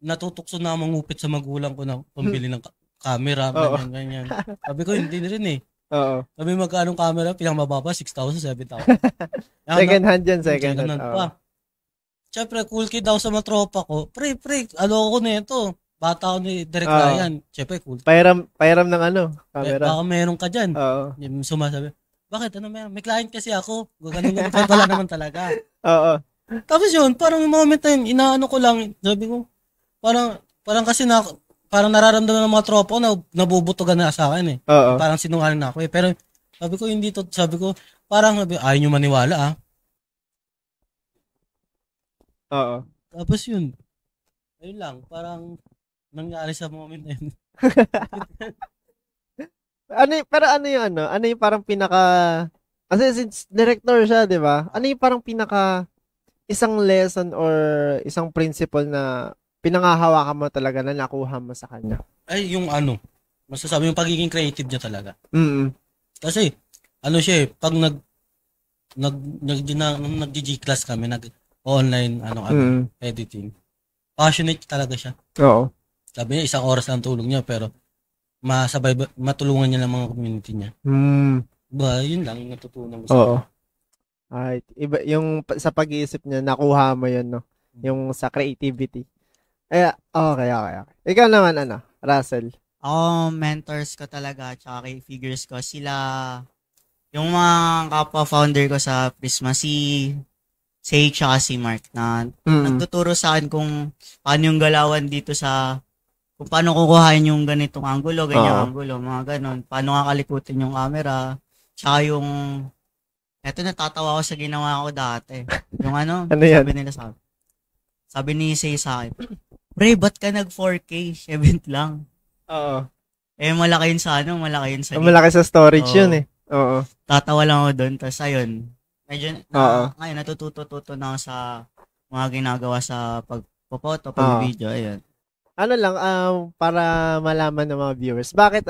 [SPEAKER 3] natutukso na mangupit sa magulang ko na pambili ng camera, ganyan. Sabi ko, hindi rin eh.
[SPEAKER 1] Oo.
[SPEAKER 3] Sabi, magkano camera? Pinakamababa, 6,000, 7,000.
[SPEAKER 1] Second hand yan, second hand.
[SPEAKER 3] Pa. Siyempre, cool kid daw sa mga tropa ko. Pre, ko na ito. Bata ko ni Direk Ryan. Siyempre, cool.
[SPEAKER 1] Pairam ng camera.
[SPEAKER 3] Baka meron ka dyan.
[SPEAKER 1] Oo.
[SPEAKER 3] Sumasabi, bakit? Meron? May client kasi ako. Ganun wala naman talaga.
[SPEAKER 1] Oo.
[SPEAKER 3] Tapos yun, parang moment na yun, inaano ko lang. Sabi ko, parang kasi parang nararamdaman ng mga tropa ko na nabubutugan na sa akin eh.
[SPEAKER 1] Oo.
[SPEAKER 3] Parang sinungaling na ako eh. Pero sabi ko, hindi to. Sabi ko, ayaw nyo maniwala
[SPEAKER 1] Oo.
[SPEAKER 3] Tapos yun. Ayun lang. Parang nangyari sa moment na yun.
[SPEAKER 1] Ano yung parang pinaka, kasi since director siya, di ba? Ano yung parang pinaka isang lesson or isang principle na pinangahawakan mo talaga na nakuha mo sa kanya?
[SPEAKER 3] Ay, yung ano, masasabi yung pagiging creative niya talaga.
[SPEAKER 1] Mm.
[SPEAKER 3] Kasi, ano siya pag nag-G class kami, nag-online, editing, passionate talaga siya.
[SPEAKER 1] Oo.
[SPEAKER 3] Sabi niya, 1 oras lang tulong niya, pero matulungan niya ng mga community niya. Ba, yun lang yung natutunan ko sa
[SPEAKER 1] Oo. Alright. Iba, yung sa pag-iisip niya, nakuha mo yun, no? Yung sa creativity. Okay. Ikaw naman, Russell?
[SPEAKER 2] Ako, mentors ko talaga, tsaka kay figures ko, sila, yung mga kapwa-founder ko sa Prisma, si Say tsaka si Mark, na nagtuturo sa akin kung paano yung galawan dito kung paano kukuhain yung ganitong angulo, ganyang angulo, mga ganon, paano kakalikutin yung camera, tsaka yung, eto natatawa ko sa ginawa ko dati. Yung sabi nila sabi ni Say sa akin, pre, ba't ka nag 4K? 7 lang.
[SPEAKER 1] Oo.
[SPEAKER 2] Malaki yun sa
[SPEAKER 1] malaki sa storage yun eh. Oo.
[SPEAKER 2] Tatawa lang ako doon. Tapos ayun, medyo ngayon natututo na ako sa mga ginagawa sa pagpo-photo, pag-video, ayun.
[SPEAKER 1] Ano lang, para malaman ng mga viewers, bakit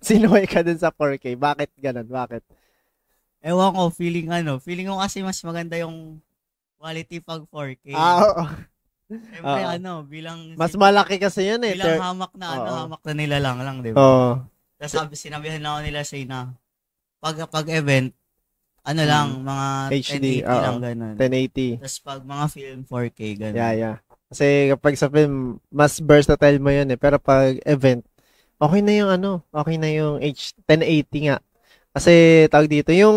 [SPEAKER 1] sinuway ka dun sa 4K? Bakit ganun? Bakit?
[SPEAKER 2] Ewan ko, feeling ko kasi mas maganda yung quality pag 4K.
[SPEAKER 1] Oo.
[SPEAKER 2] Siyempre, bilang...
[SPEAKER 1] Mas malaki kasi yun eh.
[SPEAKER 2] Bilang hamak na nila lang, di ba?
[SPEAKER 1] Oo.
[SPEAKER 2] Tapos sinabihan na ako nila na pag event, lang, mga
[SPEAKER 1] HD,
[SPEAKER 2] 1080 lang, ganun.
[SPEAKER 1] 1080.
[SPEAKER 2] Tapos pag mga film, 4K, ganun.
[SPEAKER 1] Yeah. Kasi kapag sa film, mas versatile mo yun eh. Pero pag event, okay na yung 1080 nga. Kasi tawag dito, yung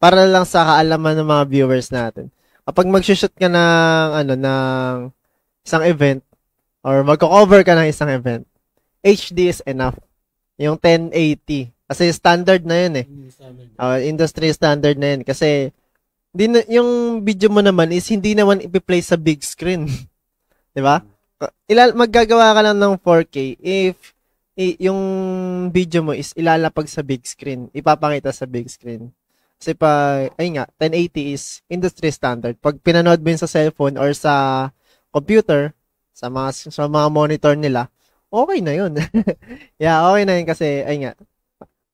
[SPEAKER 1] para lang sa kaalaman ng mga viewers natin. Kapag mag-shoot ka ng isang event or magko-cover ka ng isang event, HD is enough. Yung 1080. Kasi standard na yun eh. Industry standard na yun. Kasi yung video mo naman is hindi naman ipi-play sa big screen. 'Di ba? Maggagawa ka lang ng 4K if yung video mo is ilalapag sa big screen, ipapakita sa big screen. Kasi 1080 is industry standard. Pag pinanood mo yun sa cellphone or sa computer, sa mga monitor nila, okay na yun. Yeah, okay na yun kasi,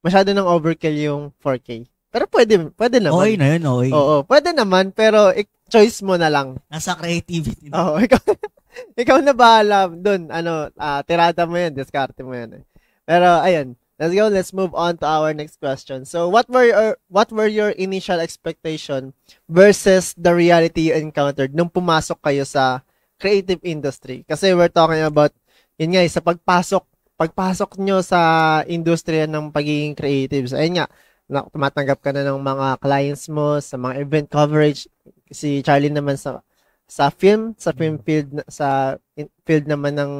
[SPEAKER 1] masyado nang overkill yung 4K. Pero pwede naman.
[SPEAKER 2] Okay na yun, okay.
[SPEAKER 1] Oo, pwede naman, pero choice mo na lang.
[SPEAKER 2] Nasa creativity.
[SPEAKER 1] Oo, ikaw na bahala doon. Tirada mo yan, diskarte mo yan. Pero, ayun. Let's move on to our next question. So, what were your initial expectation versus the reality you encountered nung pumasok kayo sa creative industry? Kasi we're talking about, yun nga, sa pagpasok nyo sa industriya ng pagiging creatives. Ayun nga, tumatanggap ka na ng mga clients mo sa mga event coverage. Si Charlie naman sa film field naman ng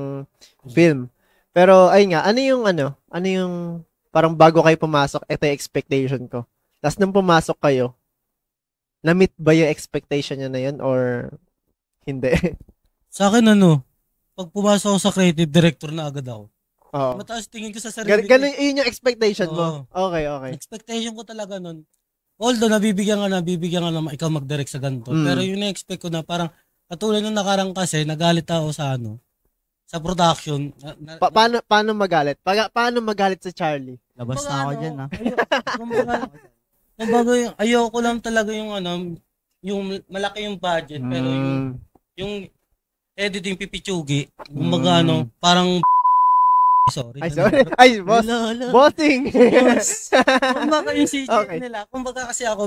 [SPEAKER 1] film. Pero ayun nga, ano yung parang bago kayo pumasok, ito yung expectation ko. Tapos nung pumasok kayo, na-meet ba yung expectation niya na yun or hindi?
[SPEAKER 3] Sa akin pag pumasok ako sa creative director na agad ako.
[SPEAKER 1] Oo.
[SPEAKER 3] Mataas tingin ko sa sarili.
[SPEAKER 1] Ganun yun yung expectation mo. Okay.
[SPEAKER 3] Expectation ko talaga nun. Although nabibigyan ka na ikaw mag-direct sa ganito. Pero yung na-expect ko na parang katulad nung nakarang kasi nagalit ako sa sa production.
[SPEAKER 1] Paano magalit? Paano magalit si Charlie?
[SPEAKER 2] Labas na ako dyan, ha?
[SPEAKER 3] Kumbaga, ayoko lang talaga yung yung malaki yung budget, pero yung editing pipitsugi, kumbaga parang sorry.
[SPEAKER 1] Ay, boss. Bossing.
[SPEAKER 3] Kumbaga yung CJ nila. Kumbaga kasi ako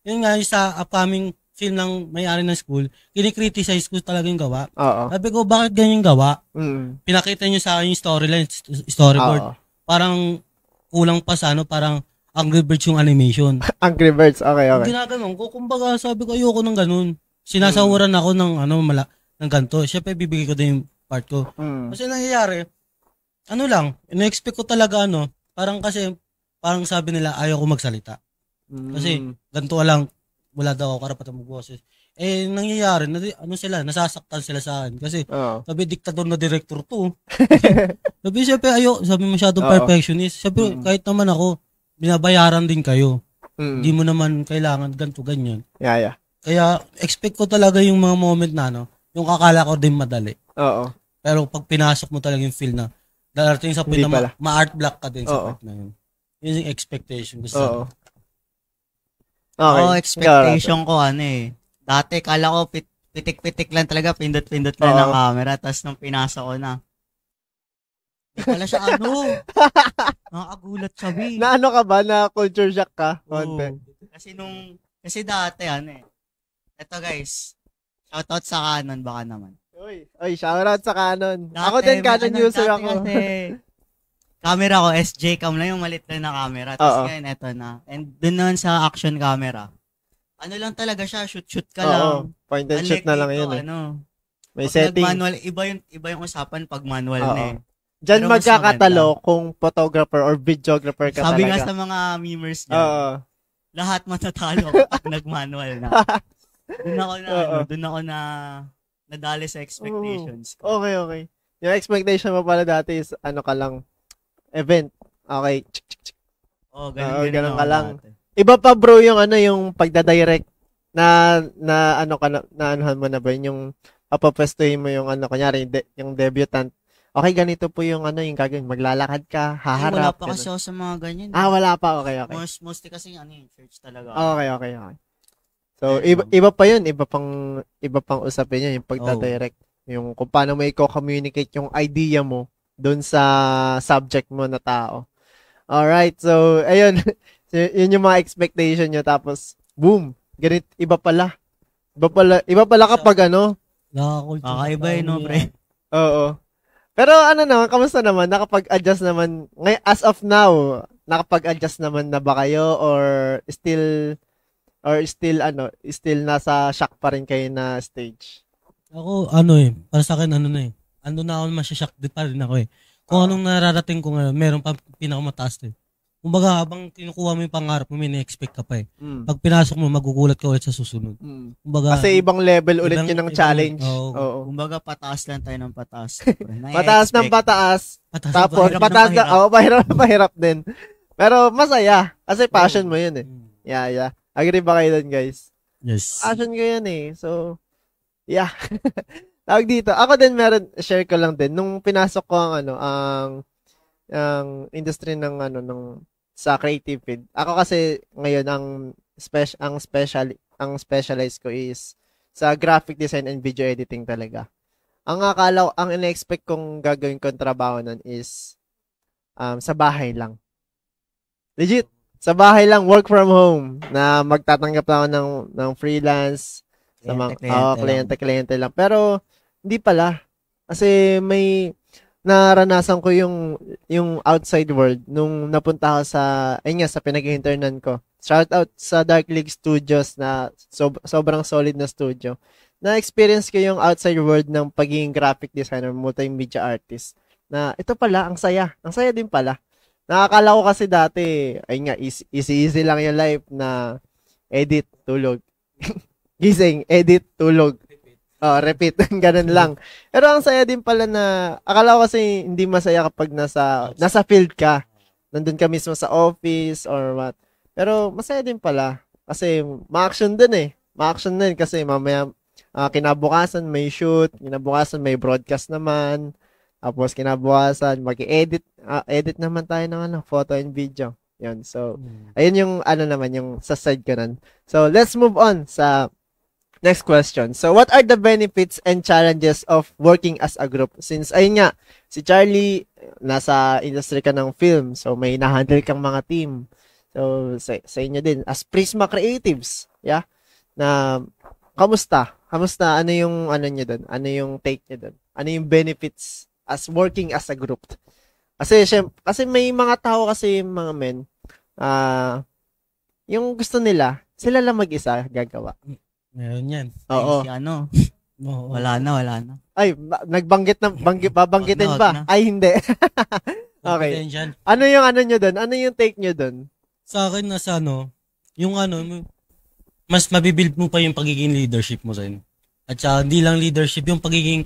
[SPEAKER 3] yun nga yung sa upcoming film ng may-ari ng school, kinikriticize ko talaga yung gawa.
[SPEAKER 1] Oo.
[SPEAKER 3] Sabi ko, bakit ganyan yung gawa? Pinakita nyo sa akin yung storyboard. Parang kulang pa sa parang Angry Birds yung animation.
[SPEAKER 1] Angry Birds, okay.
[SPEAKER 3] Ginaganon ko, kumbaga sabi ko, ayoko ng ganun. Sinasawaran ako ng ng ganito. Siyempre, bibigay ko din yung part ko. Kasi nangyayari, in-expect ko talaga parang sabi nila, ayaw ko magsalita. Kasi, ganito lang, wala daw ako karapatan magboses. Nangyayari, nasasaktan sila sa akin. Kasi, sabi, diktador na director to. Sabi, siyempre, sabi masyadong perfectionist. Siyempre, kahit naman ako, binabayaran din kayo. Hindi mo naman kailangan ganito, ganyan.
[SPEAKER 1] Yeah.
[SPEAKER 3] Kaya, expect ko talaga yung mga moment na, yung akala ko din madali.
[SPEAKER 1] Oo.
[SPEAKER 3] Pero pag pinasok mo talaga yung feel na, darating sa point na ma-art block ka din sa part na yun. Yun yung expectation ko sa
[SPEAKER 1] Okay.
[SPEAKER 2] Expectation ko dati kala ko pitik-pitik lang talaga, pindot-pindot lang ng camera, tapos nung pinasok ko na, di pala siya nakakagulat siya, B.
[SPEAKER 1] Na ka ba? Na culture shock ka? Konti.
[SPEAKER 2] Kasi dati, eto guys, shoutout sa Canon baka naman.
[SPEAKER 1] Oy, shoutout sa Canon. Ako din, Canon user ako.
[SPEAKER 2] Kasi, camera ko, SJ cam lang, yung malit lang na camera. Tapos ngayon, eto na. And dun naman sa action camera, lang talaga siya, shoot ka lang.
[SPEAKER 1] Point and shoot na lang yun May setting.
[SPEAKER 2] Manual, iba yung usapan pag manual na
[SPEAKER 1] Diyan magkakatalo kung photographer or videographer ka
[SPEAKER 2] Sabi
[SPEAKER 1] talaga.
[SPEAKER 2] Nga sa mga memers dyan, lahat matatalo kapag nag-manual na. Doon ako na nadali sa expectations ko.
[SPEAKER 1] Okay. Yung expectation mo pala dati is ka lang, event. Okay. Ganun ka lang.
[SPEAKER 2] Dati.
[SPEAKER 1] Iba pa bro yung yung pagdadirect na anuhan mo na ba yung papapwestuhin mo yung kunyari yung debutant. Okay, ganito po yung yung gagawin. Maglalakad ka, haharap.
[SPEAKER 2] Wala pa kasi ako sa mga ganyan.
[SPEAKER 1] Wala pa. Okay.
[SPEAKER 2] Mostly kasi church talaga.
[SPEAKER 1] Okay. So, iba pa yun. Iba pang usapin yun, yung pagdadirect. Yung kung paano mo i-communicate yung idea mo dun sa subject mo na tao. Alright, so, ayun. Yun yung mga expectation nyo. Tapos, boom. Ganit, iba pala. Iba pala kapag
[SPEAKER 2] Kakaiba pre.
[SPEAKER 1] Oo. Pero naman, kamusta naman? Nakapag-adjust naman, as of now, nakapag-adjust naman na ba kayo or still nasa shock pa rin kayo na stage?
[SPEAKER 3] Ako, para sa akin, ando na ako masya-shock din pa rin ako Kung anong nararating ko ngayon, meron pa pinakamataas Kumbaga, habang kinukuha mo yung pangarap mo, may na-expect ka pa Pag pinasok mo, magugulat ka ulit sa susunod.
[SPEAKER 1] Kumbaga, kasi ibang level ulit yun ng challenge.
[SPEAKER 2] Oo. Kumbaga, pataas lang tayo ng pataas.
[SPEAKER 1] Pataas ng pataas. Tapos, pataas na, pahirap din. Pero, masaya. Kasi passion mo yun Yeah. Agree ba kayo dun, guys?
[SPEAKER 3] Yes.
[SPEAKER 1] Passion ko yun So, yeah. Tawag dito. Ako din share ko lang din. Nung pinasok ko ang industry ng sa creative field. Ako kasi ngayon ang specialize ko is sa graphic design and video editing talaga. Ang ina-expect kong gagawin kong trabaho nun is sa bahay lang. Legit, sa bahay lang, work from home, na magtatanggap ako ng freelance sa mga kliyente lang. Pero hindi pala kasi may naranasan ko yung outside world nung napunta ako sa pinag-internan ko. Shout out sa Dark League Studios na sobrang solid na studio. Na-experience ko yung outside world ng pagiging graphic designer, multimedia artist. Na ito pala, ang saya. Ang saya din pala. Nakakala ko kasi dati, easy lang yung life na edit, tulog. Gising, edit, tulog. Repeat. Ganun lang. Pero ang saya din pala na, akala ko kasi hindi masaya kapag nasa field ka. Nandun ka mismo sa office or what. Pero masaya din pala. Kasi ma-action din Ma-action din kasi mamaya kinabukasan may shoot, kinabukasan may broadcast naman. Tapos kinabukasan mag-edit. Edit naman tayo ng photo and video. Yun. So, ayun yung naman, yung sa side ko nun. So, let's move on sa next question. So, what are the benefits and challenges of working as a group? Since, ayun nga, si Charlie, nasa industry ka ng film. So, may na-handle kang mga team. So, sa inyo din. As Prisma Creatives, yeah? Na, kamusta? Kamusta? Ano yung, nyo dun? Ano yung take nyo dun? Ano yung benefits as working as a group? Kasi may mga tao kasi, mga men, yung gusto nila, sila lang mag-isa gagawa.
[SPEAKER 3] Meron yan.
[SPEAKER 1] Oo.
[SPEAKER 2] Wala na.
[SPEAKER 1] Ay, babanggitin ba? Ay, hindi. Okay. Ano yung nyo doon? Ano yung take nyo doon?
[SPEAKER 3] Sa akin yung mas mabibuild mo pa yung pagiging leadership mo sa inyo. At saka, hindi lang leadership, yung pagiging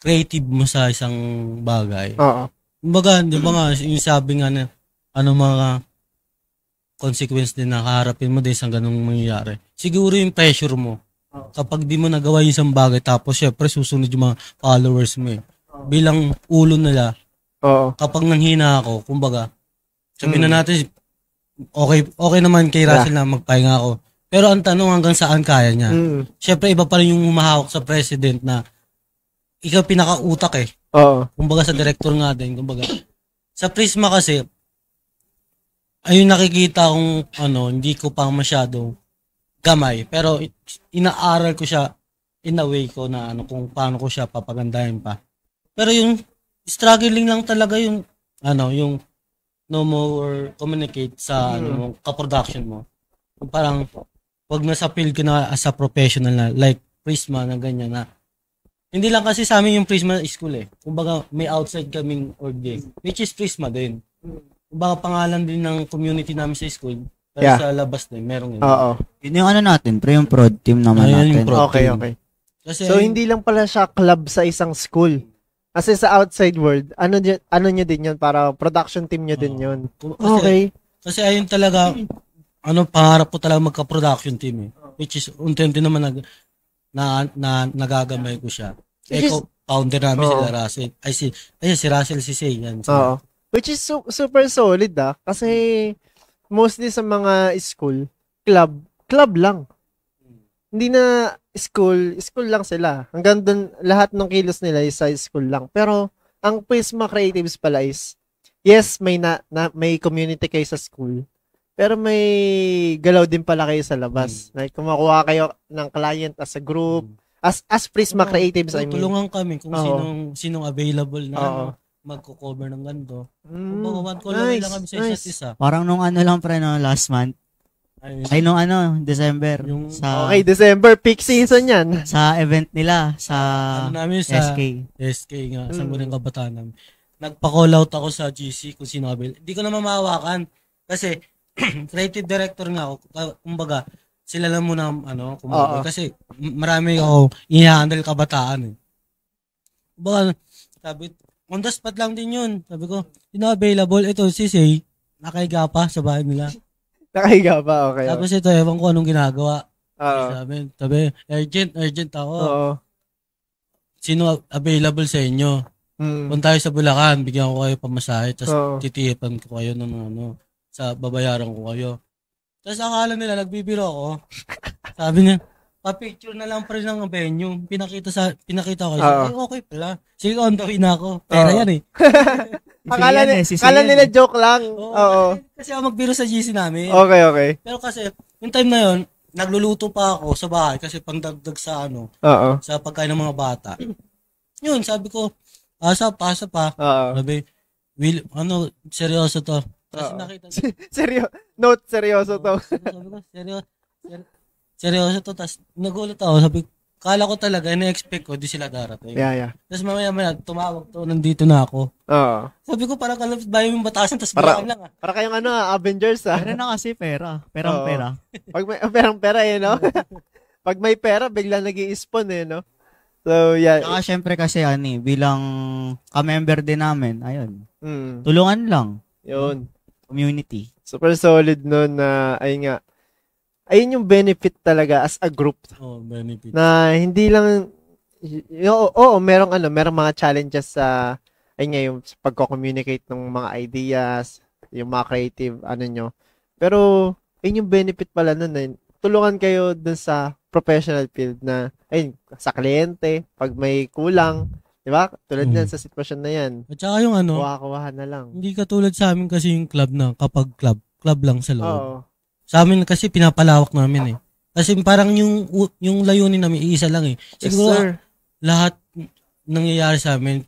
[SPEAKER 3] creative mo sa isang bagay.
[SPEAKER 1] Oo.
[SPEAKER 3] Kumbaga, di ba nga, yung sabi nga na, mga consequence din na haharapin mo din sa ganung mangyayari. Siguro yung pressure mo. Kapag di mo nagawa yung isang bagay, tapos syempre susunod yung mga followers mo eh. Bilang ulo nila, kapag nanghina ako, kumbaga, sabihin na natin, okay naman kay Russell na magpahinga ako. Pero ang tanong hanggang saan kaya niya. Syempre iba pa rin yung humahawak sa president na ikaw pinakautak eh. Kumbaga sa director nga din, kumbaga. Sa Prisma kasi, ayun nakikita kong hindi ko pa masyado gamay. Pero inaaral ko siya in a way ko na kung paano ko siya papagandahin pa. Pero yung struggling lang talaga yung yung no more communicate sa ka-production mo. Parang wag na sa field ka na as a professional na like Prisma na ganyan na. Hindi lang kasi sa amin yung Prisma school eh. Kumbaga may outside kaming org which is Prisma din. Kumbaga pangalan din ng community namin sa school. Pero sa labas din meron yun.
[SPEAKER 2] Yun yung natin, yung prod team naman natin.
[SPEAKER 1] Okay.
[SPEAKER 3] Kasi,
[SPEAKER 1] so hindi lang pala siya club sa isang school. Kasi sa outside world, ano nyo din yun? Para production team nyo din yun. Okay.
[SPEAKER 3] Kasi ayun talaga, pangarap ko talaga magka-production team eh. Which is, unti-unti naman nagagamay ko siya. Founder namin sila Russell. Si Russell si Say. Yan.
[SPEAKER 1] Which is super solid Kasi mostly sa mga school, club lang. Hindi na school lang sila. Hanggang dun, lahat ng kilos nila is sa school lang. Pero, ang Prisma Creatives pala is, yes, may community kayo sa school, pero may galaw din pala kayo sa labas. Like, kumakuha kayo ng client as a group, as Prisma Creatives, I mean.
[SPEAKER 3] Tulungan kami kung sinong available na magko-cover ng ganito. Kung one call lang kami sa isa't isa.
[SPEAKER 2] Parang nung lang pre, last month, December.
[SPEAKER 1] Okay, December, peak season yan.
[SPEAKER 2] Sa event nila, sa
[SPEAKER 3] namin sa SK nga, sa Sangguniang Kabataan namin. Nagpa-call out ako sa GC kung sino available. Hindi ko na mamahawakan. Kasi, creative director nga ako. Kumbaga, sila lang muna, kumbaga. Kasi, marami ako i-handle kabataan eh. Kumbaga, sabi, on the spot lang din yun. Sabi ko, available. Ito, si Say, nakahiga pa sa bahay nila.
[SPEAKER 1] Nakahiga ba? Okay.
[SPEAKER 3] Tapos ito, ewan ko anong ginagawa. Sabi, urgent ako. Sino available sa inyo? Kung tayo sa Bulacan, bigyan ko kayo pamasahe, tapos titipan ko kayo ng sa babayaran ko kayo. Tapos akala nila, nagbibiro ako. Sabi niya, pa-picture na lang pa rin ng venue. Pinakita ko kayo. Okay pala. Sige, on the way na ako. Pera yan eh.
[SPEAKER 1] Akala nila joke lang.
[SPEAKER 3] Kasi ako magbiro sa GC namin.
[SPEAKER 1] Okay.
[SPEAKER 3] Pero kasi, yung time na yon, nagluluto pa ako sa bahay kasi pangdagdag sa sa pagkain ng mga bata. Yun, sabi ko, asa pa. Sabi, seryoso to. Kasi nakita
[SPEAKER 1] seryoso to.
[SPEAKER 3] Sabi ko, seryoso to. Tapos nagulat ako, sabi ko, kala ko talaga, ina-expect ko, di sila darating.
[SPEAKER 1] Yeah.
[SPEAKER 3] Tapos mamaya, tumawag to, nandito na ako. Sabi ko, parang kalapit bayo yung batasan, tapos bilang lang
[SPEAKER 1] Para kayong Avengers
[SPEAKER 2] Pera na kasi pera. Pera.
[SPEAKER 1] Pag may pera no? Pag may pera, bigla nag-i-spawn no? So, yeah.
[SPEAKER 2] Saka syempre kasi bilang ka-member din namin, ayun. Tulungan lang.
[SPEAKER 1] Yun.
[SPEAKER 2] Community.
[SPEAKER 1] Super solid nun na, ayun yung benefit talaga as a group.
[SPEAKER 3] Benefit.
[SPEAKER 1] Na hindi lang, merong mga challenges sa, yung pagko-communicate ng mga ideas, yung mga creative, nyo. Pero, ayun yung benefit pala nun, tulungan kayo dun sa professional field na, sa kliyente, pag may kulang, di ba? Tulad yan sa sitwasyon na yan.
[SPEAKER 3] At saka yung
[SPEAKER 1] kuha na lang.
[SPEAKER 3] Hindi katulad sa amin kasi yung club na, kapag club lang sa loob.
[SPEAKER 1] Oo.
[SPEAKER 3] Sa amin kasi pinapalawak namin eh. Kasi parang yung layunin namin, iisa lang eh. Siguro lahat nangyayari sa amin,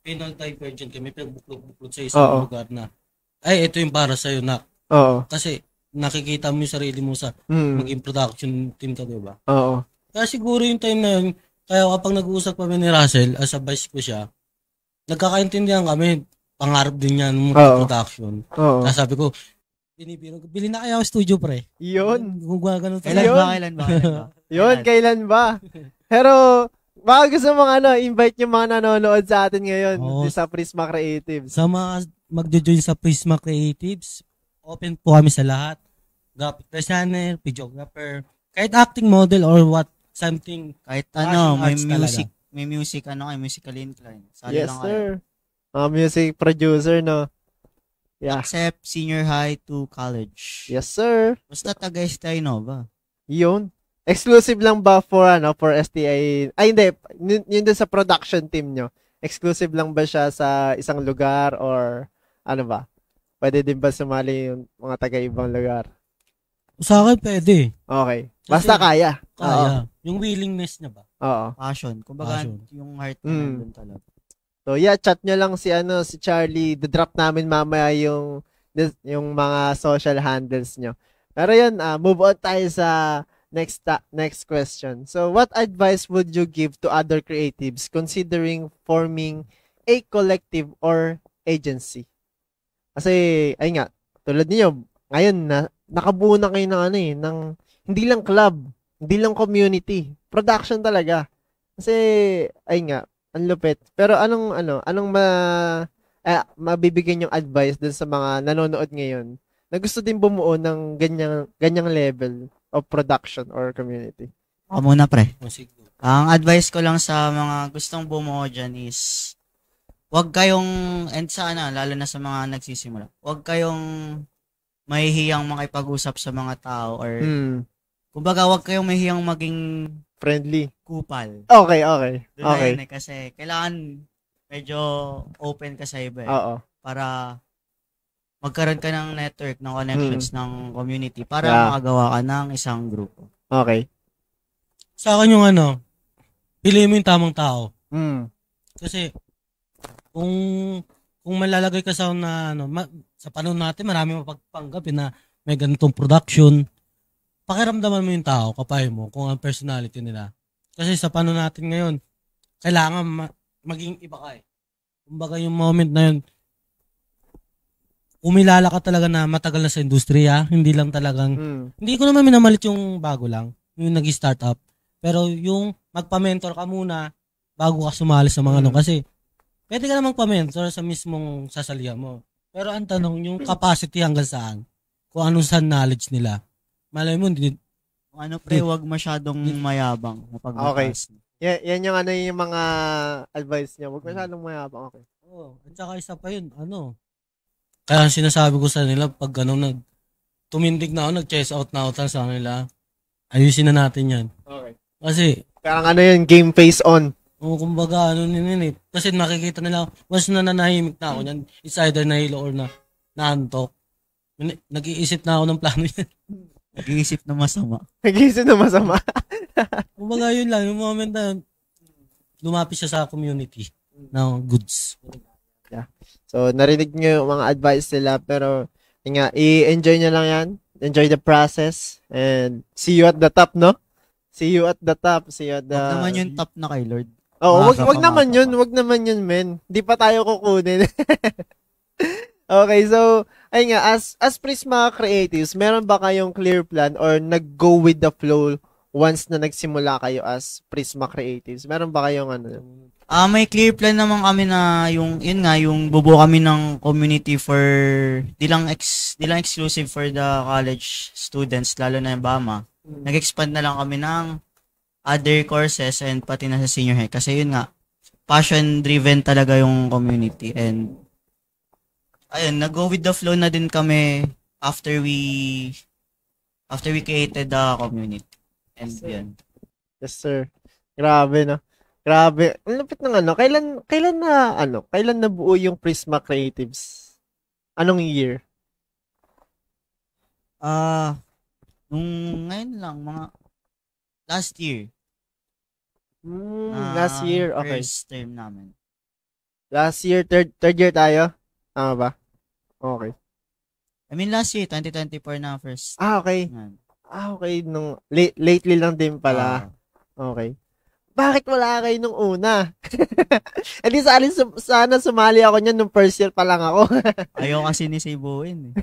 [SPEAKER 3] pinag-divergent kami, pinag-buklog sa isang lugar na, ito yung para sa'yo na. Kasi nakikita mo yung sarili mo sa maging production team ka, diba? Kaya siguro yung time na yun, kaya kapag nag-uusap kami ni Russell, as a vice ko siya, nagkakaintindihan kami, pangarap din yan ng production. Kaya sabi ko, bili na kaya ako studio pre.
[SPEAKER 1] Yun.
[SPEAKER 3] Kung gano'n.
[SPEAKER 2] Kailan ba?
[SPEAKER 1] Yun, kailan ba? Pero, baka gusto mong invite yung mga nanonood sa atin ngayon sa Prisma Creatives.
[SPEAKER 3] Sa mga magjo-join sa Prisma Creatives, open po kami sa lahat. Graphic designer, videographer, kahit acting model or what, something.
[SPEAKER 2] Kahit
[SPEAKER 3] Passion
[SPEAKER 2] may
[SPEAKER 3] arts
[SPEAKER 2] music,
[SPEAKER 3] talaga.
[SPEAKER 2] may music, musical incline. Sali
[SPEAKER 1] Yes,
[SPEAKER 2] lang kayo.
[SPEAKER 1] sir. Mga music producer, no? Yeah.
[SPEAKER 2] Except senior high to college.
[SPEAKER 1] Yes, sir.
[SPEAKER 2] Basta taga STI Nova.
[SPEAKER 1] Yun. Exclusive lang ba for STI? Ay, hindi. Yun din sa production team nyo. Exclusive lang ba siya sa isang lugar or ano ba? Pwede din ba sumali yung mga taga-ibang lugar?
[SPEAKER 3] Sa akin pwede.
[SPEAKER 1] Okay. Basta kaya.
[SPEAKER 3] Kaya. Yung willingness niya ba?
[SPEAKER 1] Oo.
[SPEAKER 2] Passion. Kumbaga,
[SPEAKER 3] Passion.
[SPEAKER 2] yung heart na
[SPEAKER 1] Mm.
[SPEAKER 2] nandun talaga.
[SPEAKER 1] So yeah, chat nyo lang si Charlie. The-drop namin mamaya yung mga social handles nyo. Pero yun, move on tayo sa next question. So what advice would you give to other creatives considering forming a collective or agency? Kasi, ay nga, tulad niyo, ngayon nakabuo na kayo ng hindi lang club, hindi lang community, production talaga. Kasi, ay nga, ang lupit. Pero anong mabibigyan yung advice dun sa mga nanonood ngayon na gusto din bumuo ng ganyang level of production or community?
[SPEAKER 2] Ako muna, pre.
[SPEAKER 3] O, sige.
[SPEAKER 2] Ang advice ko lang sa mga gustong bumuo dyan is wag kayong, and lalo na sa mga nagsisimula, wag kayong mahihiyang makipag-usap sa mga tao or kumbaga wag kayong mahihiyang maging
[SPEAKER 1] Friendly.
[SPEAKER 2] kupal.
[SPEAKER 1] Okay.
[SPEAKER 2] Doon na
[SPEAKER 1] Okay.
[SPEAKER 2] yun kasi kailangan medyo open ka sa iba
[SPEAKER 1] Oo.
[SPEAKER 2] para magkaroon ka ng network, ng connections ng community para
[SPEAKER 1] Yeah.
[SPEAKER 2] makagawa ka ng isang grupo.
[SPEAKER 1] Okay.
[SPEAKER 3] Sa akin yung piliin mo yung tamang tao. Kasi, kung malalagay ka sa sa panahon natin, marami mapagpanggap na may ganitong production. Pakiramdaman mo yung tao, kapay mo, kung ang personality nila. Kasi sa panahon natin ngayon, kailangan maging iba ka eh. Kumbaga yung moment na yun, umilala ka talaga na matagal na sa industriya, hindi lang talagang, hindi ko naman minamalit yung bago lang, yung nag-start up. Pero yung magpa-mentor ka muna bago ka sumali sa mga kasi pwede ka na magpa-mentor sa mismong sasalihan mo. Pero ang tanong, yung capacity hanggang saan? Kung anong saan knowledge nila. Malay mo,
[SPEAKER 2] Pre, wag masyadong mayabang.
[SPEAKER 1] Okay. Yan yung yung mga advice niya. Huwag masyadong mayabang. Okay.
[SPEAKER 3] Oo. At saka isa pa yun, kaya sinasabi ko sa nila, pag tumindig na ako, nag-chase out na ako sa nila, ayusin na natin yan.
[SPEAKER 1] Okay.
[SPEAKER 3] Kasi,
[SPEAKER 1] parang yun, game face on.
[SPEAKER 3] kumbaga, kasi nakikita nila, once na nanahimik na ako yan, it's either nahilo or naantok. Nag-iisip na ako ng plano yan.
[SPEAKER 2] Nag-iisip na masama.
[SPEAKER 1] Nag-iisip na masama.
[SPEAKER 3] Kumbaga yun lang, yung moment na lumapit siya sa community ng goods.
[SPEAKER 1] Yeah. So, narinig nyo yung mga advice nila, pero i-enjoy nyo lang yan. Enjoy the process. And see you at the top, no? See you at the top. See you at the...
[SPEAKER 2] Wag naman yung top na kay Lord.
[SPEAKER 1] Oo, wag naman yun. Wag naman yun, men. Di pa tayo kukunin. Okay, so, ay nga, as Prisma Creatives, meron ba kayong clear plan or nag-go with the flow once na nagsimula kayo as Prisma Creatives? Meron ba kayong
[SPEAKER 2] May clear plan naman kami na yung bubuo kami ng community for di lang exclusive for the college students, lalo na yung BAMA. Nag-expand na lang kami ng other courses and pati na sa senior high. Kasi yun nga, passion-driven talaga yung community. And ayun, nag-go with the flow na din kami after we created the community. And yan.
[SPEAKER 1] Yes, sir. Grabe, no? Grabe. Ang lupit ng kailan nabuo yung Prisma Creatives? Anong year?
[SPEAKER 2] Nung ngayon lang, mga last year.
[SPEAKER 1] Last year, okay.
[SPEAKER 2] First term namin.
[SPEAKER 1] Last year, third year tayo? Tama ba? Okay.
[SPEAKER 2] I mean, last year, 2024 na first.
[SPEAKER 1] Okay.
[SPEAKER 2] Yan.
[SPEAKER 1] Okay. Nung lately lang din pala. Okay. Bakit wala kayo nung una? Hindi sana sumali ako niyan nung first year pa lang ako.
[SPEAKER 2] Ayaw kasi ni Seibuin.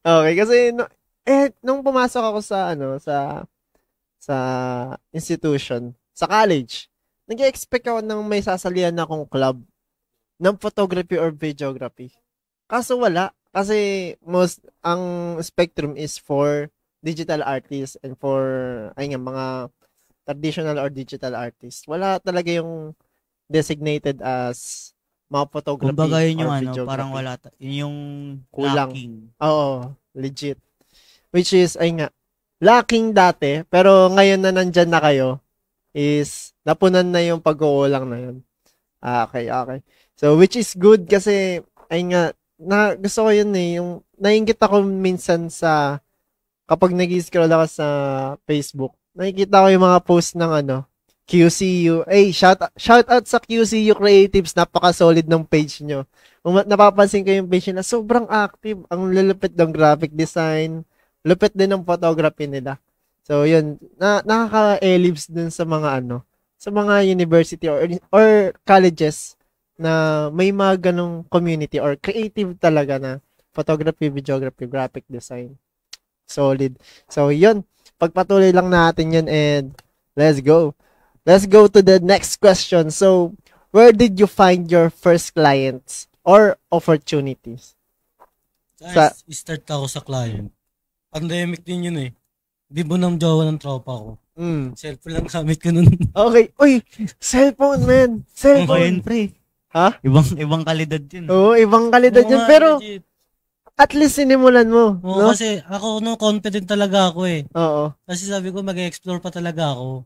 [SPEAKER 1] Okay, kasi nung pumasok ako sa institution, sa college, nag-expect ako ng may sasalihan akong club ng photography or videography. Kaso wala. kasi ang spectrum is for digital artists and for mga traditional or digital artists. Wala talaga yung designated as mga photography
[SPEAKER 2] Kumbaga yun yung
[SPEAKER 1] or
[SPEAKER 2] ano,
[SPEAKER 1] videography.
[SPEAKER 2] parang wala, yun yung
[SPEAKER 1] Kulang.
[SPEAKER 2] lacking.
[SPEAKER 1] Oo, legit. Which is, lacking dati, pero ngayon na nandyan na kayo, is, napunan na yung pag-uulang na yun. Okay. So, which is good kasi, gusto ko yun yung, nainggit ako minsan kapag nag-scroll ako sa Facebook, nakikita ko yung mga post ng QCU. Shout out sa QCU Creatives, napaka-solid ng page nyo. Napapansin ko yung page nila, sobrang active. Ang lulupit ng graphic design, lupit din ng photography nila. So, yun, nakaka-elibs dun sa mga university or colleges na may mga ganong community or creative talaga na photography, videography, graphic design. Solid. So, yun. Pagpatuloy lang natin yun and let's go. Let's go to the next question. So, where did you find your first clients or opportunities?
[SPEAKER 3] Start ako sa client. Pandemic din yun eh. Di mo nang jowa ng tropa ko. Cellphone lang gamit ko nun.
[SPEAKER 1] Okay. Uy, cellphone, man. Cellphone.
[SPEAKER 2] Yun, pre.
[SPEAKER 1] Ha?
[SPEAKER 2] Ibang kalidad yun.
[SPEAKER 1] Oo, ibang kalidad yun. Pero,
[SPEAKER 3] legit.
[SPEAKER 1] at least sinimulan mo.
[SPEAKER 3] Oo,
[SPEAKER 1] No?
[SPEAKER 3] kasi ako confident talaga ako eh.
[SPEAKER 1] Oo.
[SPEAKER 3] Kasi sabi ko mag-explore pa talaga ako.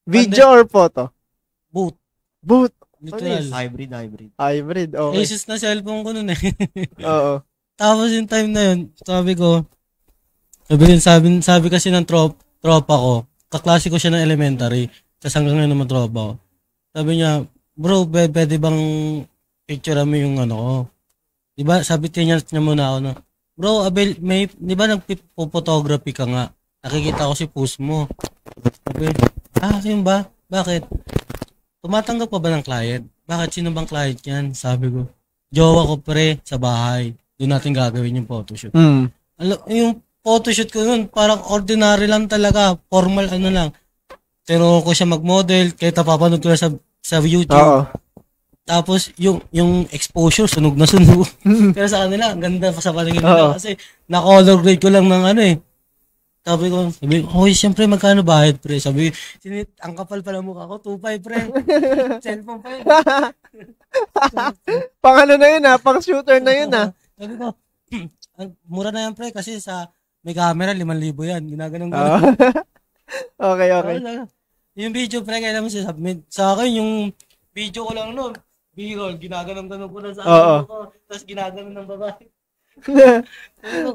[SPEAKER 1] Video or photo?
[SPEAKER 3] Both.
[SPEAKER 1] Both.
[SPEAKER 3] Literal.
[SPEAKER 1] Ano
[SPEAKER 2] Hybrid.
[SPEAKER 1] Hybrid, okay.
[SPEAKER 3] Asus na cellphone ko nun eh.
[SPEAKER 1] Oo.
[SPEAKER 3] Tapos yung time na yun, sabi kasi ng tropa ko, kaklase ko siya ng elementary, tapos hanggang ngayon naman tropa ko. Sabi niya, bro, pwede bang picture mo yung ano ko? Diba, sabi niya muna ako na, bro, Abel, di ba nagpo-photography ka nga? Nakikita ko si post mo. Sabi, yun ba? Bakit? Tumatanggap pa ba ng client? Bakit? Sino bang client yan? Sabi ko, jowa ko pre, sa bahay. Doon natin gagawin yung photoshoot. Yung photoshoot ko nun, parang ordinary lang talaga. Formal lang. Tinuro ko siya mag-model, kahit napapanood ko na sa YouTube.
[SPEAKER 1] Oo.
[SPEAKER 3] Tapos, yung exposure, sunog na sunog. Pero sa kanila, ang ganda pa sa paningin nila. Kasi, na-color grade ko lang ng Sabi ko, siyempre, magkano bayad, pre? Sabi, ang kapal pala mukha ko, 2.5, pre. Cellphone pa yun.
[SPEAKER 1] Pang na yun pang shooter na yun
[SPEAKER 3] Sabi ko, mura na yan, pre, kasi may camera, 5,000 yan. Ginaganong
[SPEAKER 1] Okay.
[SPEAKER 3] Yung video, pre, kailan mo siya submit. Sa akin, yung video ko lang noon, B-roll, ginaganong ko na sa ko, tapos ginaganon ng babae.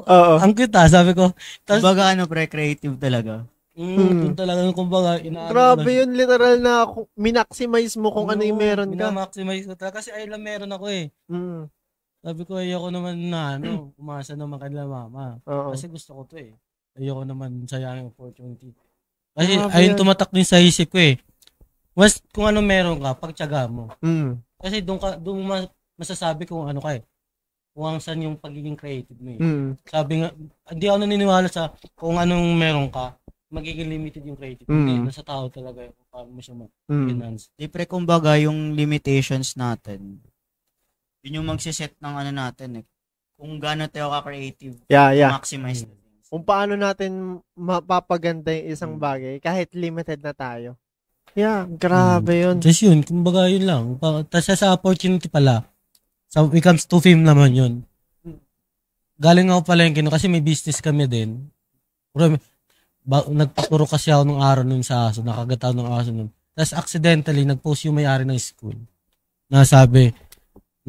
[SPEAKER 1] Oo.
[SPEAKER 3] Ang cute sabi ko.
[SPEAKER 2] Kumbaga pre, creative talaga.
[SPEAKER 3] Doon talaga, kumbaga,
[SPEAKER 1] grabe yun, literal na minaximize mo kung ano yung meron ka.
[SPEAKER 3] Minamaximize ko talaga, kasi ayun lang meron ako eh. Sabi ko, ayoko naman na, umasa naman kanila mama. Kasi gusto ko to eh. Ayoko naman sayang yung opportunity. Kasi ayun tumatak din sa isip ko eh. Mas kung ano meron ka, pagtiyaga mo. Kasi doon masasabi kung ano ka eh. Kung saan yung pagiging creative mo eh. Sabi nga, hindi ako naniniwala sa kung anong meron ka, magiging limited yung creative. Hindi, nasa tao talaga yung paano mo siya mag-enhance.
[SPEAKER 2] Di pre, kumbaga yung limitations natin, yun yung magsiset ng natin eh. Kung gaano tayo ka-creative, maximize the things.
[SPEAKER 1] Kung paano natin mapapaganda yung isang bagay, kahit limited na tayo. Yeah, grabe yun.
[SPEAKER 3] Just yun, kumbaga yun lang. Tapos sa opportunity pala, so it comes to film naman yun. Galing ako pala yung kasi may business kami din. Nagpaturo kasi ako ng araw nun sa aso, nakagataw ng aso nun. Tapos accidentally, nag-post yung may-ari ng school. Nasabi,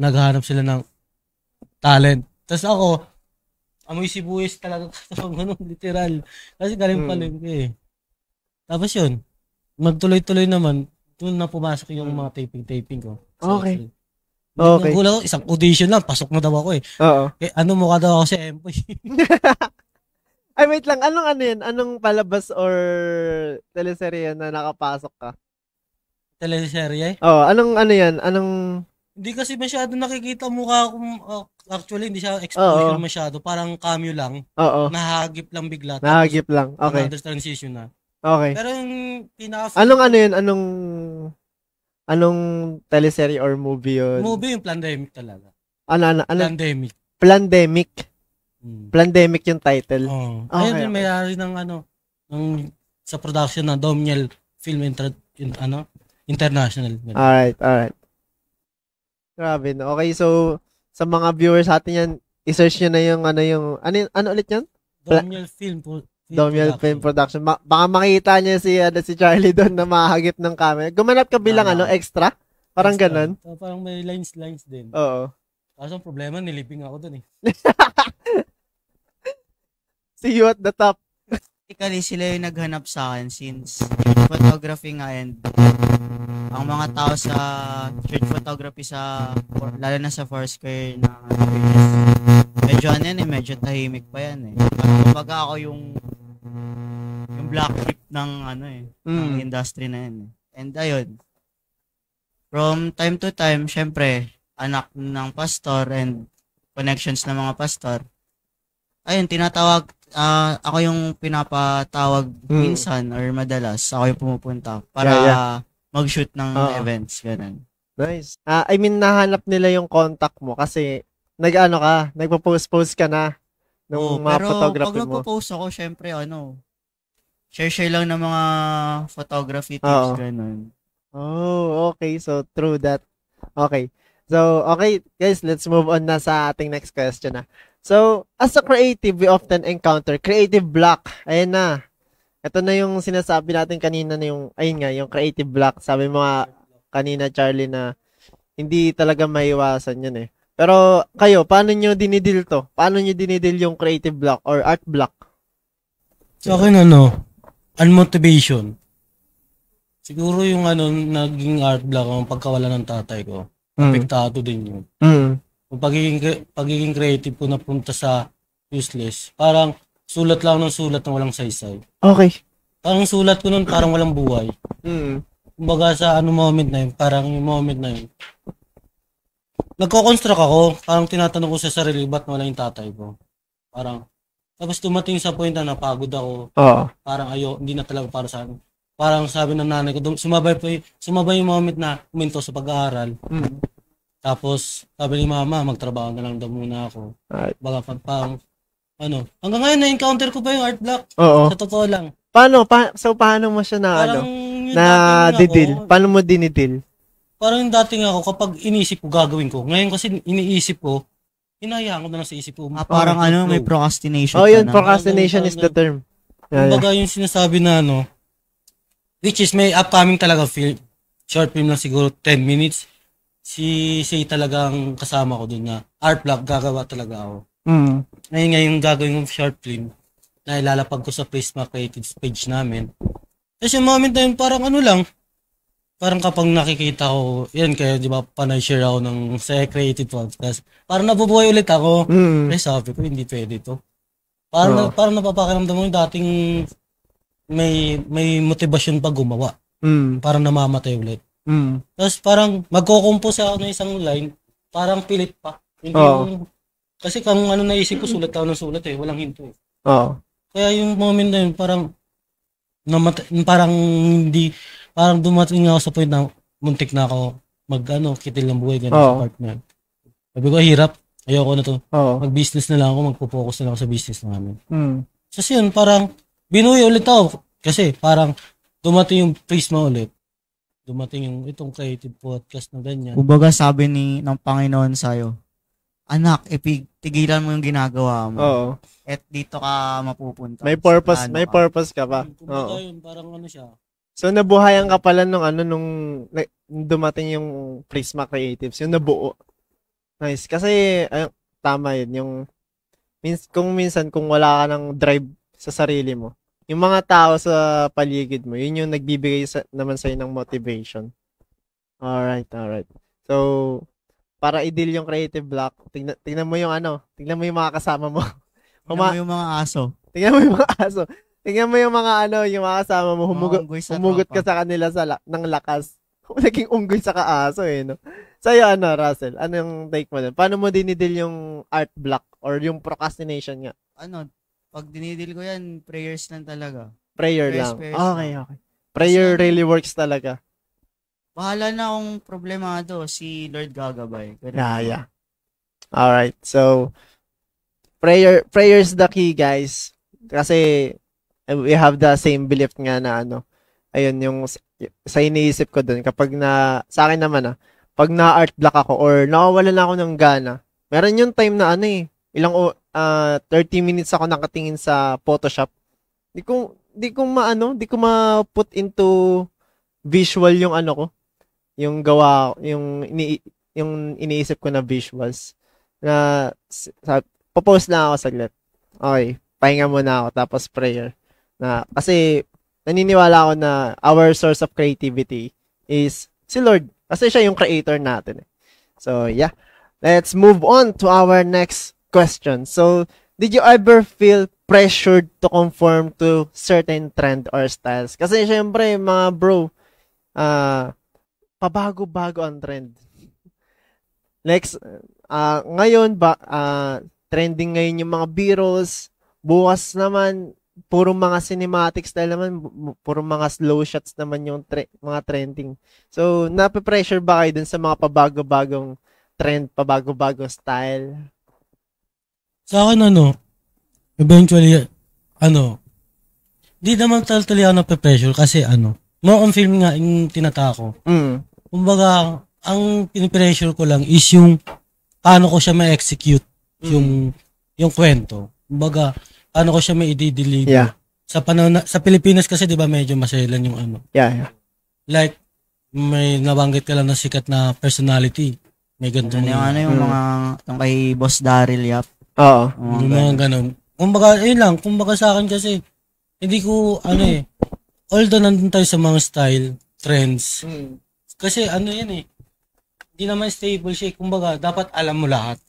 [SPEAKER 3] naghahanap sila ng talent. Tapos ako, amoy sibuyas talaga ganun, literal. Kasi galing pala yun eh. Tapos yun, magtuloy-tuloy naman, doon na pumasok yung mga taping ko.
[SPEAKER 1] Okay.
[SPEAKER 3] Nagulat ko, isang audition lang, pasok na daw ako eh.
[SPEAKER 1] Oo.
[SPEAKER 3] Mukha daw ako si Empoy.
[SPEAKER 1] Ay, wait lang. Anong yan? Anong palabas or teleserye na nakapasok ka?
[SPEAKER 3] Teleserye?
[SPEAKER 1] Oo. Anong yan?
[SPEAKER 3] Hindi kasi masyado nakikita mukha ko. Actually, hindi siya exposure masyado. Parang cameo lang.
[SPEAKER 1] Oo.
[SPEAKER 3] Nahagip lang bigla.
[SPEAKER 1] Nahagip lang. Okay.
[SPEAKER 3] Another transition na.
[SPEAKER 1] Okay.
[SPEAKER 3] Pero yung
[SPEAKER 1] Anong yan? Anong teleserye or movie yun?
[SPEAKER 3] Movie yung Pandemic talaga.
[SPEAKER 1] Ano?
[SPEAKER 3] Pandemic.
[SPEAKER 1] Plandemic.
[SPEAKER 3] Hmm.
[SPEAKER 1] Plandemic yung title.
[SPEAKER 3] Oh.
[SPEAKER 1] Okay,
[SPEAKER 3] Ayun din,
[SPEAKER 1] okay.
[SPEAKER 3] may-ari ng sa production ng Domniel Film International. Ganun.
[SPEAKER 1] Alright. Grabe, no? Okay, so, sa mga viewers natin yan, i-search nyo na yung, ano ulit yan?
[SPEAKER 3] Domniel Film
[SPEAKER 1] Domiel Film Production. Baka makita niya si Charlie doon na mahagip ng camera. Gumanap ka bilang extra? Parang ganun.
[SPEAKER 3] So, parang may lines din.
[SPEAKER 1] Oo.
[SPEAKER 3] Kaso ang problema, niliping ako dun eh.
[SPEAKER 1] See you at the top.
[SPEAKER 2] Basically, sila yung naghanap sa akin since photography nga and ang mga tao sa street photography lalo na sa Foursquare na medyo medyo tahimik pa yan eh. Kumbaga ako yung black sheep ng ng industry na yan eh. And ayun, from time to time, syempre, anak ng pastor and connections ng mga pastor, ayun, tinatawag, ako yung pinapatawag minsan or madalas, ako yung pumupunta para mag-shoot ng events, ganun.
[SPEAKER 1] Nice. I mean, nahanap nila yung contact mo kasi nagpo-post ka na ng mga photography
[SPEAKER 2] pero pag
[SPEAKER 1] mo.
[SPEAKER 2] nagpo-post ako, syempre, share lang ng mga photography tips, ganun.
[SPEAKER 1] Oh, okay. So, through that. Okay. So, okay, guys, let's move on na sa ating next question na. So, as a creative, we often encounter creative block. Ayan na. Ito na yung sinasabi natin kanina na yung creative block. Sabi mo kanina, Charlie, na hindi talaga maiwasan yun eh. Pero, kayo, paano nyo dinidil to? Paano nyo dinidil yung creative block or art block?
[SPEAKER 3] Sa akin, unmotivation. Siguro yung naging art block ang pagkawala ng tatay ko. Apektado din yun. Yung pagiging creative ko napunta sa useless. Parang sulat lang ng sulat na walang saysay.
[SPEAKER 1] Okay.
[SPEAKER 3] Parang sulat ko nun parang walang buhay. Kumbaga sa moment na yun, parang yung moment na yun. Nagko-construct ako, parang tinatanong ko sa sarili, ba't wala yung tatay ko? Parang, tapos dumating sa point na napagod ako. Parang hindi na talaga para sa akin. Parang sabi ng nanay ko, sumabay yung moment na huminto sa pag-aaral. Tapos, sabi ni mama, magtrabaho na lang daw muna ako. Baga hanggang ngayon na-encounter ko pa yung art block. Sa totoo lang.
[SPEAKER 1] Paano mo siya didil? Paano mo dinidil?
[SPEAKER 3] Parang yung dating ako, kapag inisip ko, gagawin ko. Ngayon kasi iniisip ko, hinayaan ko na lang sa isip ko.
[SPEAKER 2] Parang may procrastination.
[SPEAKER 1] Yun, procrastination is the term.
[SPEAKER 3] Kumbaga yung sinasabi na which is may upcoming talaga film. Short film lang siguro 10 minutes. Si talagang kasama ko dun na art block, gagawa talaga ako. Ngayon gagawin yung short film na ilalapag ko sa Prisma Creative page namin. Tapos yung moment na yun, parang parang kapag nakikita ko, yan kaya di ba panay-share ako sa Creative Podcast, parang nabubuhay ulit ako. Sabi ko, hindi pwede to. Parang napapakiramdam mo yung dating may motivasyon pa gumawa. Parang namamatay ulit. Tapos parang magko-compose ako ng isang line, parang pilit pa. Hindi kasi kung naisip ko, sulat ako ng sulat walang hinto eh. Kaya yung moment na yun, parang dumating ako sa point na muntik na ako kitil ng buhay sa part na yun. Sabi ko, hirap. Ayoko na to. Mag-business na lang ako, magpo-focus na lang ako sa business namin. Kasi yun, parang binuhay ulit ako. Kasi parang dumating yung Prisma ulit. Dumating yung itong Creative Podcast na ganyan.
[SPEAKER 2] Kumbaga sabi ng Panginoon sa'yo, anak, tigilan mo yung ginagawa mo. At dito ka mapupunta.
[SPEAKER 1] May purpose ka pa.
[SPEAKER 3] Kumbaga yun, parang siya.
[SPEAKER 1] So, nabuhayan ka pala nung dumating yung Prisma Creatives, yung nabuo. Nice. Kasi, tama yun. Kung wala ka ng drive sa sarili mo, yung mga tao sa paligid mo, yun yung nagbibigay naman sa'yo ng motivation. Alright. So, para i-deal yung creative block, tingnan mo yung mga kasama mo.
[SPEAKER 2] Tingnan mo yung mga aso.
[SPEAKER 1] Tingnan mo yung mga kasama mo, humugot ka sa kanila ng lakas. Naging unggoy sa kaaso no? Sa'yo, Russell? Anong take mo dun? Paano mo dinidil yung art block or yung procrastination nga?
[SPEAKER 2] Pag dinidil ko yan, prayers lang talaga.
[SPEAKER 1] Prayer lang. Okay. Prayer really works talaga.
[SPEAKER 2] Bahala na akong problemado, si Lord gagabay.
[SPEAKER 1] Yeah. Alright. So, prayer's the key, guys. Kasi, we have the same belief nga na ayun, yung sa iniisip ko dun, kapag sa akin naman pag na-art block ako or nawawala na ako ng gana, meron yung time na ilang 30 minutes ako nakatingin sa Photoshop. Di ko ma-put into visual yung ko, yung gawa, yung iniisip ko na visuals. Na, popost lang ako saglit. Okay, pahinga muna ako, tapos prayer. Kasi, naniniwala ako na our source of creativity is si Lord. Kasi siya yung creator natin. So, yeah. Let's move on to our next question. So, did you ever feel pressured to conform to certain trend or styles? Kasi syempre, mga bro, pabago-bago ang trend. Next, ngayon, trending ngayon yung mga B-rolls. Bukas naman, puro mga cinematic style naman, puro mga slow shots naman yung mga trending. So, nape-pressure ba kayo dun sa mga pabago-bagong trend, pabago-bagong style?
[SPEAKER 3] Sa akin, eventually, di naman totally ako nape-pressure kasi more on film nga yung tinatako. Kumbaga, ang pinipressure ko lang is yung paano ko siya ma-execute yung kwento. Kumbaga, paano ko siya ma-i-deliver.
[SPEAKER 1] Yeah.
[SPEAKER 3] Sa Pilipinas kasi 'di ba medyo maselan yung
[SPEAKER 1] Yeah.
[SPEAKER 3] Like may nabanggit ka lang na sikat na personality. May ganito
[SPEAKER 2] yung mga yung kay Boss Daryl Yap.
[SPEAKER 1] Oo.
[SPEAKER 3] Yung mga ganun. Kumbaga, yun lang. Kumbaga sa akin kasi, hindi ko, although nandun tayo sa mga style, trends, kasi yan hindi naman stable siya. Kumbaga, dapat alam mo lahat.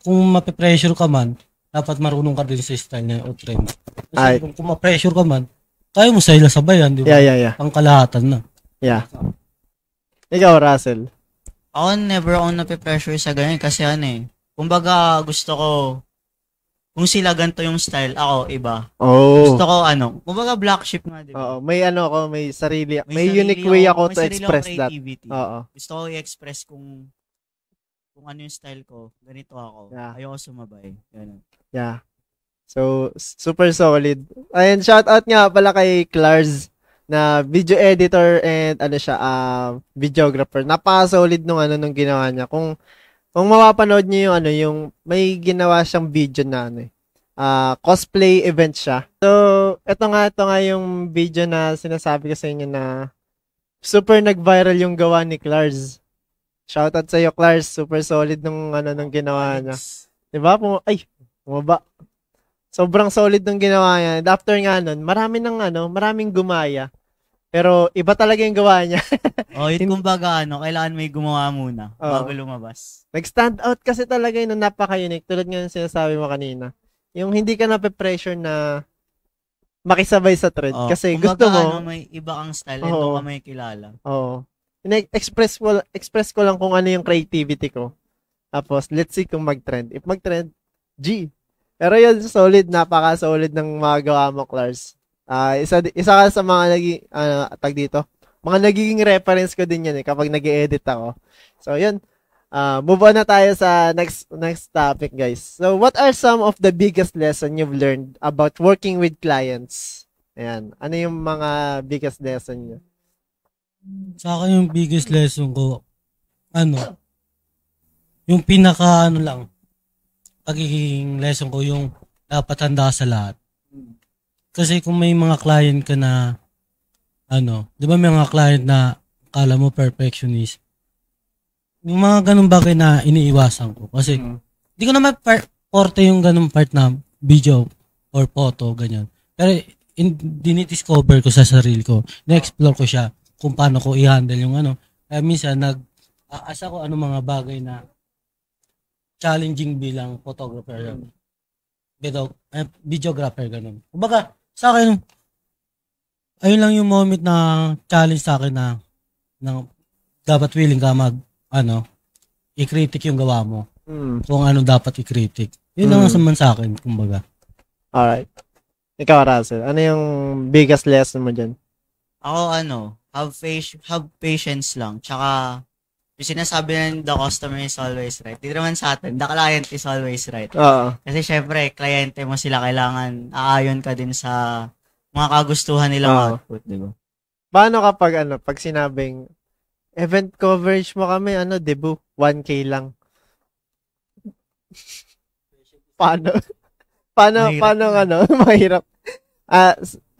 [SPEAKER 3] Kung mape-pressure ka man, dapat marunong ka din sa style na o trend. Kasi kung ma-pressure ka man, kaya mo sila sabayan, di ba?
[SPEAKER 1] Yeah.
[SPEAKER 3] Pangkalahatan na.
[SPEAKER 1] Yeah. Ikaw, Russell.
[SPEAKER 2] Ako never ako nape-pressure sa ganyan kasi kumbaga gusto ko, kung sila ganito yung style, ako iba.
[SPEAKER 1] Oh.
[SPEAKER 2] Gusto ko kumbaga black sheep nga, di ba?
[SPEAKER 1] Oo, may may sarili, may unique way ako to express that. Oo.
[SPEAKER 2] Gusto ko i-express kung ano yung style ko, ganito ako.
[SPEAKER 1] Yeah.
[SPEAKER 2] Ayoko sumabay. Ganun.
[SPEAKER 1] Yeah. So, super solid. And shout out nga pala kay Clarz na video editor and videographer. Napaka-solid nung ginawa niya. Kung mapapanood niyo yung yung may ginawa siyang video na cosplay event siya. So, ito nga yung video na sinasabi ko sa inyo na super nag-viral yung gawa ni Clarz. Shoutout sa iyo, Clarz. Super solid nung ginawa niya. 'Di ba? Bumaba. Sobrang solid nung ginawa niya. And after nga nun, maraming gumaya. Pero iba talaga yung gawa niya.
[SPEAKER 2] Yun kumbaga kailangan may gumawa muna bago lumabas.
[SPEAKER 1] Nag-stand out kasi talaga yun, napaka-unique. Tulad nga yung sinasabi mo kanina. Yung hindi ka nape-pressure na makisabay sa trend. Kasi gusto mo.
[SPEAKER 2] May iba kang style and doon ka may kilala.
[SPEAKER 1] Oo. Express ko lang kung ano yung creativity ko. Tapos, let's see kung mag-trend. If mag-trend, G. Pero yun, solid. Napaka-solid ng mga gawa mo, Clarz. Isa ka sa mga mga nagiging reference ko din yan kapag nag-edit ako. So, yun. Move on na tayo sa next topic, guys. So, what are some of the biggest lesson you've learned about working with clients? Ayan. Ano yung mga biggest lesson nyo?
[SPEAKER 3] Sa akin yung biggest lesson ko, yung pagiging lesson ko yung dapat handa sa lahat. Kasi kung may mga client ka na, di ba may mga client na akala mo perfectionist, yung mga ganung bagay na iniiwasan ko. Kasi, di ko naman porte yung ganung part na video or photo, ganyan. Pero, dinidiscover ko sa sarili ko, na-explore ko siya kung paano ko i-handle yung Kaya minsan, asa ko mga bagay na challenging bilang photographer. Videographer, ganun. Kumbaga, sa akin, ayun lang yung moment na challenge sa akin na dapat willing ka i-critic yung gawa mo. Kung ano dapat i-critic. Yun lang naman sa akin, kumbaga.
[SPEAKER 1] Alright. Ikaw, Russell, ano yung biggest lesson mo dyan?
[SPEAKER 2] Ako, have patience lang. Tsaka, yung sinasabi ng the customer is always right. Di naman sa atin, the client is always right.
[SPEAKER 1] Oo.
[SPEAKER 2] Kasi syempre, kliyente mo sila, kailangan aayon ka din sa mga kagustuhan nilang output, di ba?
[SPEAKER 1] Paano kapag pag sinabing event coverage mo kami, debut, 1K lang. Paano? Paano, mahirap.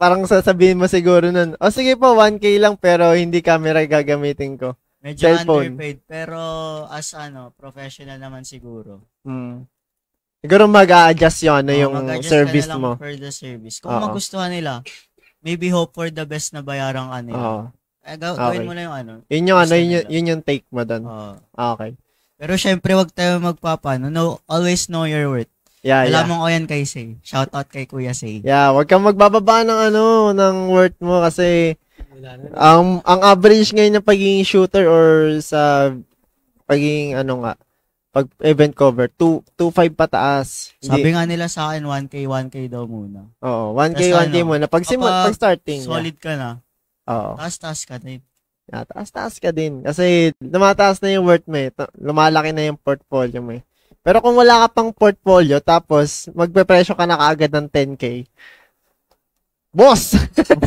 [SPEAKER 1] Parang sasabihin mo siguro nun, sige po, 1K lang, pero hindi camera gagamitin ko.
[SPEAKER 2] Medyo
[SPEAKER 1] Cellphone.
[SPEAKER 2] underpaid, pero as professional naman siguro.
[SPEAKER 1] Siguro mag-a-adjust yung, yung
[SPEAKER 2] mag-adjust
[SPEAKER 1] service
[SPEAKER 2] ka na lang
[SPEAKER 1] mo.
[SPEAKER 2] for the service. Kung magustuhan nila, maybe hope for the best na bayaran ka nila. Gawin mo na yung
[SPEAKER 1] Yun yung yun yung take mo doon. Okay.
[SPEAKER 2] Pero syempre, wag tayo magpapano. No, always know your worth.
[SPEAKER 1] Yeah.
[SPEAKER 2] Alam mo ko yan kay Say. Shout out kay Kuya Say.
[SPEAKER 1] Yeah, wag kang magbababa ng ng worth mo kasi ang average ngayon ng pagiging shooter or sa pagiging pag event cover 2.5 pataas.
[SPEAKER 2] Sabi nga nila sa akin 1K daw muna.
[SPEAKER 1] Oo, 1K muna pag starting.
[SPEAKER 2] Solid ka na.
[SPEAKER 1] Oo.
[SPEAKER 2] Taas ka din.
[SPEAKER 1] Yeah, taas ka din kasi lumataas na yung worth mo eh. Lumalaki na yung portfolio mo eh. Pero kung wala ka pang portfolio tapos magpe-presyo ka na kaagad ng 10K. Boss!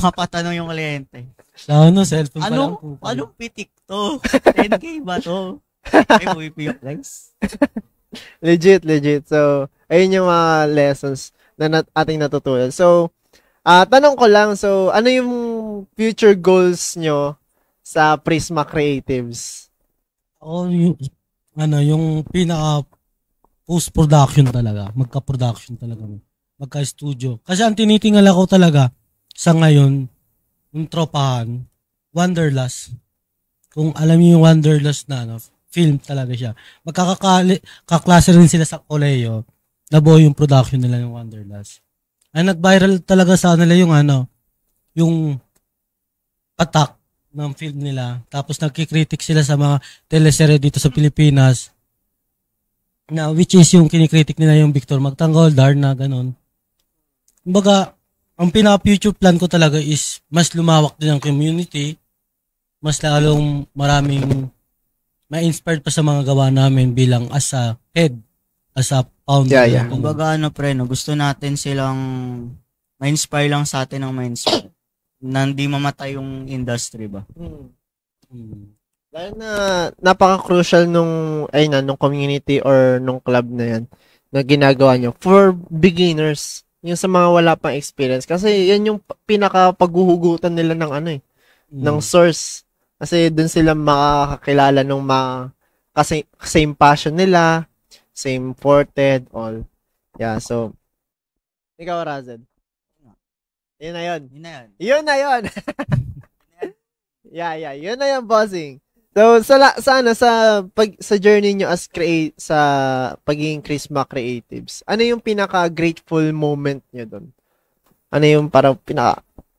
[SPEAKER 2] Mapatanong yung kliyente.
[SPEAKER 3] Cellphone pa lang po.
[SPEAKER 2] Anong pitik to? 10K ba to? Ay, MVP yung guys.
[SPEAKER 1] Legit. So, ayun yung mga lessons na ating natutunan. So, tanong ko lang, so, ano yung future goals nyo sa Prisma Creatives?
[SPEAKER 3] Ako, yung pinaka post-production talaga. Magka-production talaga. Magka-studio. Kasi ang tinitingala ko talaga sa ngayon, yung tropahan, Wanderlust. Kung alam niyo yung Wanderlust na, film talaga siya. Magkakaklase rin sila sa Koleo. Nabuo yung production nila ng Wanderlust. Ay nag-viral talaga sa nila yung yung attack ng film nila. Tapos nagkikritik sila sa mga teleserye dito sa Pilipinas. Na which is yung kinikritik nila yung Victor Magtanggol, Darna, ganun. Kumbaga, ang pinaka-future plan ko talaga is mas lumawak din ang community. Mas lalong maraming ma-inspired pa sa mga gawa namin bilang as a head, as a founder.
[SPEAKER 1] Yeah.
[SPEAKER 2] Kumbaga gusto natin silang ma-inspire lang sa atin ng ma-inspire. Na hindi mamatay yung industry ba?
[SPEAKER 1] Dahil na napaka-crucial nung community or nung club na yan na ginagawa nyo for beginners. Yung sa mga wala pang experience. Kasi yan yung pinaka-paghuhugutan nila ng ng source. Kasi dun sila makakakilala nung kasi same passion nila, same forte, all. Yeah, so, ikaw, Razed. Yun na yun. Yun na yun. Yeah. Yun na yun, bossing. So, sa journey nyo as sa pagiging Prisma Creatives, ano yung pinaka-grateful moment nyo dun? Ano yung parang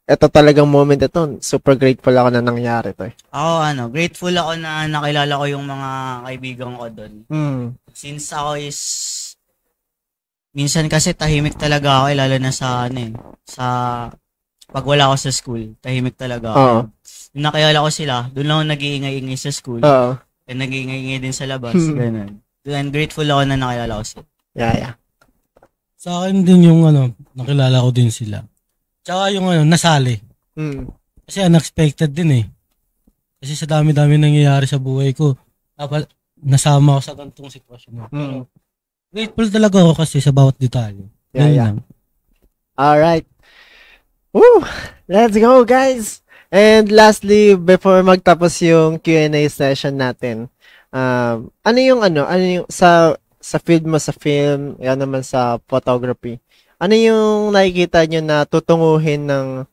[SPEAKER 1] ito talagang moment ito, super grateful ako na nangyari to eh.
[SPEAKER 2] Ako grateful ako na nakilala ko yung mga kaibigan ko doon. Since ako is minsan kasi tahimik talaga ako, lalo na sa pag wala ako sa school, tahimik talaga ako. Nung nakilala ko sila, doon lang ako nag-iingay-ingay sa school. And nag-iingay-ingay din sa labas, ganun. And grateful ako na nakilala ko sila.
[SPEAKER 1] Yeah.
[SPEAKER 3] Sa akin din yung nakilala ko din sila. Tsaka yung nasali. Kasi unexpected din eh. Kasi sa dami-dami nangyayari sa buhay ko, nasama ako sa ganitong sitwasyon. Grateful talaga ako kasi sa bawat detalye.
[SPEAKER 1] Yeah. Alright. Woo! Let's go, guys! And lastly, before magtapos yung Q&A session natin, ano yung sa field mo sa film, yan naman sa photography, ano yung nakikita nyo na tutunguhin ng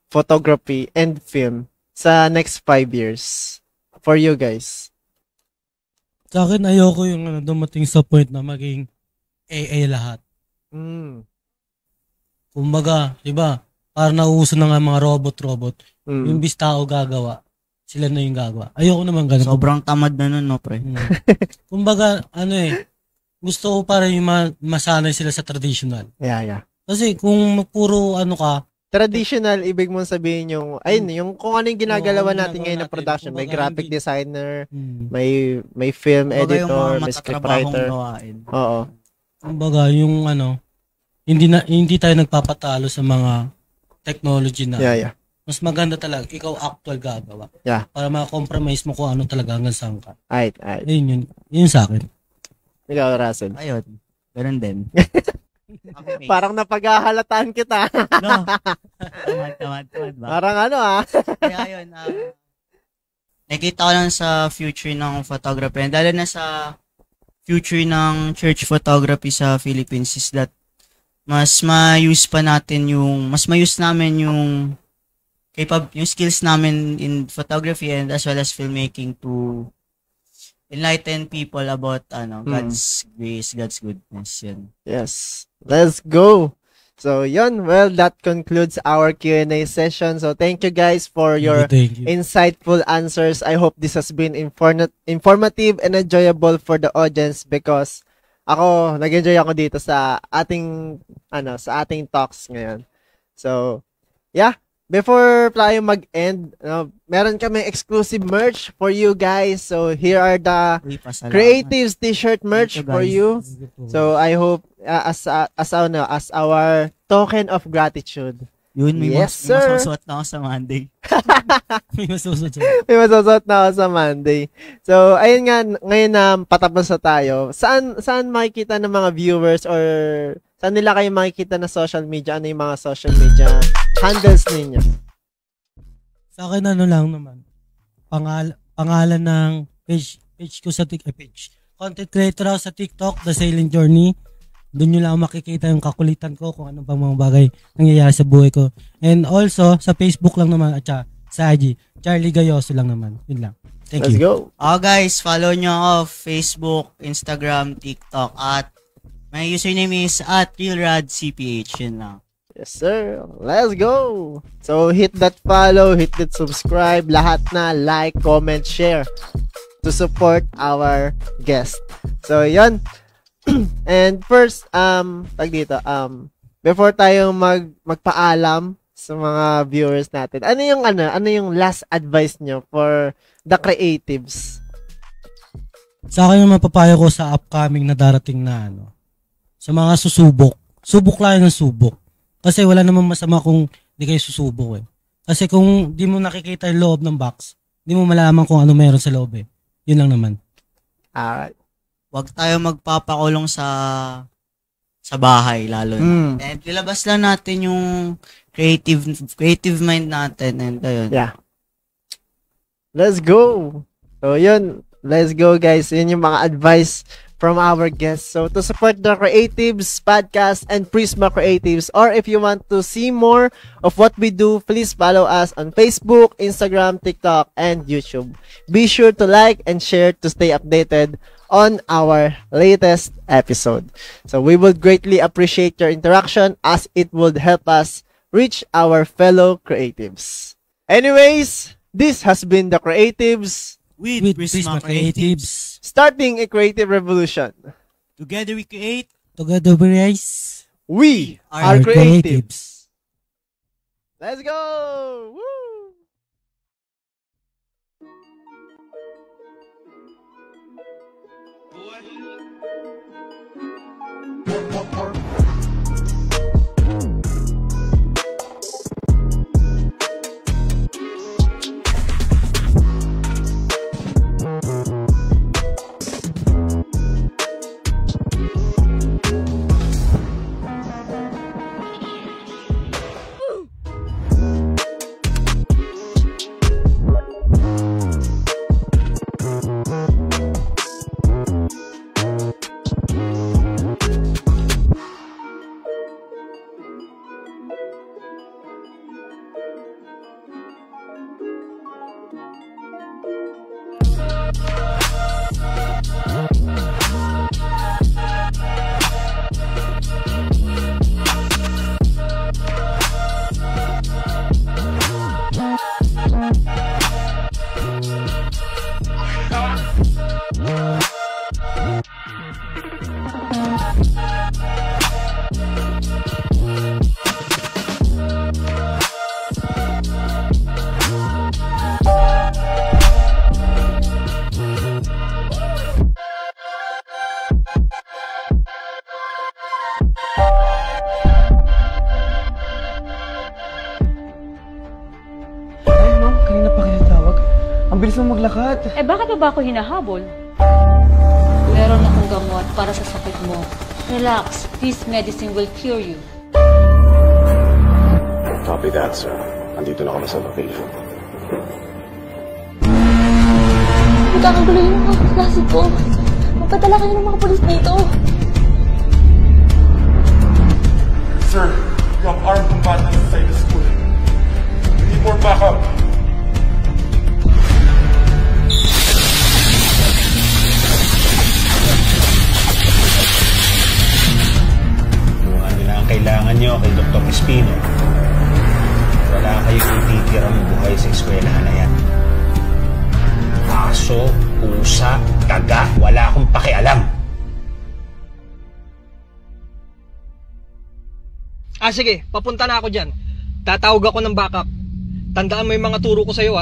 [SPEAKER 1] photography and film sa next 5 years for you guys?
[SPEAKER 3] Sa akin, ayoko yung dumating sa point na maging AA lahat. Kumbaga, diba, parang nauuso na nga mga robot. Yung bis tao gagawa, sila na yung gagawa. Ayoko naman ganun.
[SPEAKER 2] Sobrang tamad na nun, no, pre?
[SPEAKER 3] Kumbaga, gusto ko para yung masanay sila sa traditional.
[SPEAKER 1] Yeah.
[SPEAKER 3] Kasi kung puro
[SPEAKER 1] traditional, ibig mong sabihin yung, ayun, yung kung ano yung ginagalawan
[SPEAKER 3] Oo,
[SPEAKER 1] natin ngayon na
[SPEAKER 3] ginagawa
[SPEAKER 1] production.
[SPEAKER 3] natin.
[SPEAKER 1] May
[SPEAKER 3] Kumbaga,
[SPEAKER 1] graphic
[SPEAKER 3] hindi-
[SPEAKER 1] designer,
[SPEAKER 3] Hmm.
[SPEAKER 1] may film
[SPEAKER 2] Kumbaga yung mga
[SPEAKER 1] editor, may
[SPEAKER 2] matatrabahong
[SPEAKER 1] scriptwriter.
[SPEAKER 2] gawain.
[SPEAKER 1] Oo.
[SPEAKER 3] Kumbaga, yung hindi tayo nagpapatalo sa mga technology na.
[SPEAKER 1] Yeah.
[SPEAKER 3] Mas maganda talaga, ikaw actual gagawa.
[SPEAKER 1] Yeah.
[SPEAKER 3] Para ma-compromise mo kung ano talaga hanggang saan ka.
[SPEAKER 1] Alright.
[SPEAKER 3] Yun. Yun sa akin.
[SPEAKER 1] Ikaw, Russell.
[SPEAKER 2] Ayun. Ganun din.
[SPEAKER 1] Parang napaghahalataan kita.
[SPEAKER 2] No. Tamad ba?
[SPEAKER 1] Parang ano
[SPEAKER 2] Kaya yun, nakita ko lang sa future ng photography, and lalo na sa future ng church photography sa Philippines is that mas ma-use namin yung yung skills namin in photography and as well as filmmaking to enlighten people about God's grace, God's goodness. Yun.
[SPEAKER 1] Yes. Let's go. So, yun. Well, that concludes our Q&A session. So, thank you guys for your
[SPEAKER 3] Thank you.
[SPEAKER 1] insightful answers. I hope this has been informative and enjoyable for the audience because ako, nag-enjoy ako dito sa ating talks ngayon. So, yeah. Before tayo mag-end, meron kami exclusive merch for you guys. So, here are the
[SPEAKER 2] Uy, pasalamat.
[SPEAKER 1] Creatives t-shirt merch
[SPEAKER 2] Thank you,
[SPEAKER 1] for
[SPEAKER 2] guys.
[SPEAKER 1] you. So, I hope as our token of gratitude.
[SPEAKER 2] Yun, may
[SPEAKER 1] Yes, sir.
[SPEAKER 2] masusuot na ako sa Monday.
[SPEAKER 3] May masusunod.
[SPEAKER 1] May masusot na ako sa Monday. So, ayun nga, ngayon na patapos na tayo. Saan makikita ng mga viewers or saan nila kayo makikita na social media? Ano yung mga social media handles ninyo?
[SPEAKER 3] Sa akin lang naman. Pangalan ng page ko sa page. Content creator ako sa TikTok, The Sailing Journey. Doon nyo lang makikita yung kakulitan ko kung ano pang mga bagay nangyayari sa buhay ko. And also, sa Facebook lang naman at sa IG, Charlie Gayoso lang naman. Yun lang. Thank
[SPEAKER 1] Let's
[SPEAKER 3] you.
[SPEAKER 1] go.
[SPEAKER 2] Guys, follow nyo ako Facebook, Instagram, TikTok at my username is @RealRadCPH. Yun lang.
[SPEAKER 1] Yes, sir. Let's go. So, hit that follow, hit that subscribe, lahat na, like, comment, share to support our guest. So, yun. And first, before tayo magpaalam sa mga viewers natin, ano yung last advice nyo for the creatives?
[SPEAKER 3] Sa akin yung mapapayo ko sa upcoming na darating na sa mga susubok. Subok lang ng subok. Kasi wala namang masama kung di kayo susubok eh. Kasi kung di mo nakikita yung loob ng box, di mo malaman kung ano meron sa loob eh. Yun lang naman.
[SPEAKER 1] Alright.
[SPEAKER 2] Huwag tayo magpapakulong sa bahay lalo na. And ilabas lang natin yung creative mind natin and ayun.
[SPEAKER 1] Yeah. Let's go. So, yun. Let's go, guys. Yun yung mga advice from our guests. So, to support the Creatives Podcast and Prisma Creatives, or if you want to see more of what we do, please follow us on Facebook, Instagram, TikTok, and YouTube. Be sure to like and share to stay updated on our latest episode. So, we would greatly appreciate your interaction as it would help us reach our fellow creatives. Anyways, this has been the Creatives,
[SPEAKER 2] With Prisma Creatives.
[SPEAKER 1] starting a creative revolution.
[SPEAKER 2] Together we create.
[SPEAKER 3] Together we rise.
[SPEAKER 1] We
[SPEAKER 2] Our
[SPEAKER 1] are creatives. Let's go! Woo!
[SPEAKER 4] mo ba ako hinahabol? Meron akong gamot para sa sakit mo. Relax. This medicine will cure you.
[SPEAKER 5] Copy that, sir. Andito na kami sa location.
[SPEAKER 6] Magkakagulo yung mga klase ko. Magpadala kayo ng mga polis dito.
[SPEAKER 7] Sir, you have armed combatants inside the school. We need more backup.
[SPEAKER 8] Kung ano na ang kailangan nyo kay Dr. Espino, wala kayong ititirang buhay sa eskwelahan na yan. Aso, pusa, daga, wala akong pakialam.
[SPEAKER 9] Sige, papunta na ako dyan. Tatawag ako ng backup. Tandaan mo yung mga turo ko sa'yo,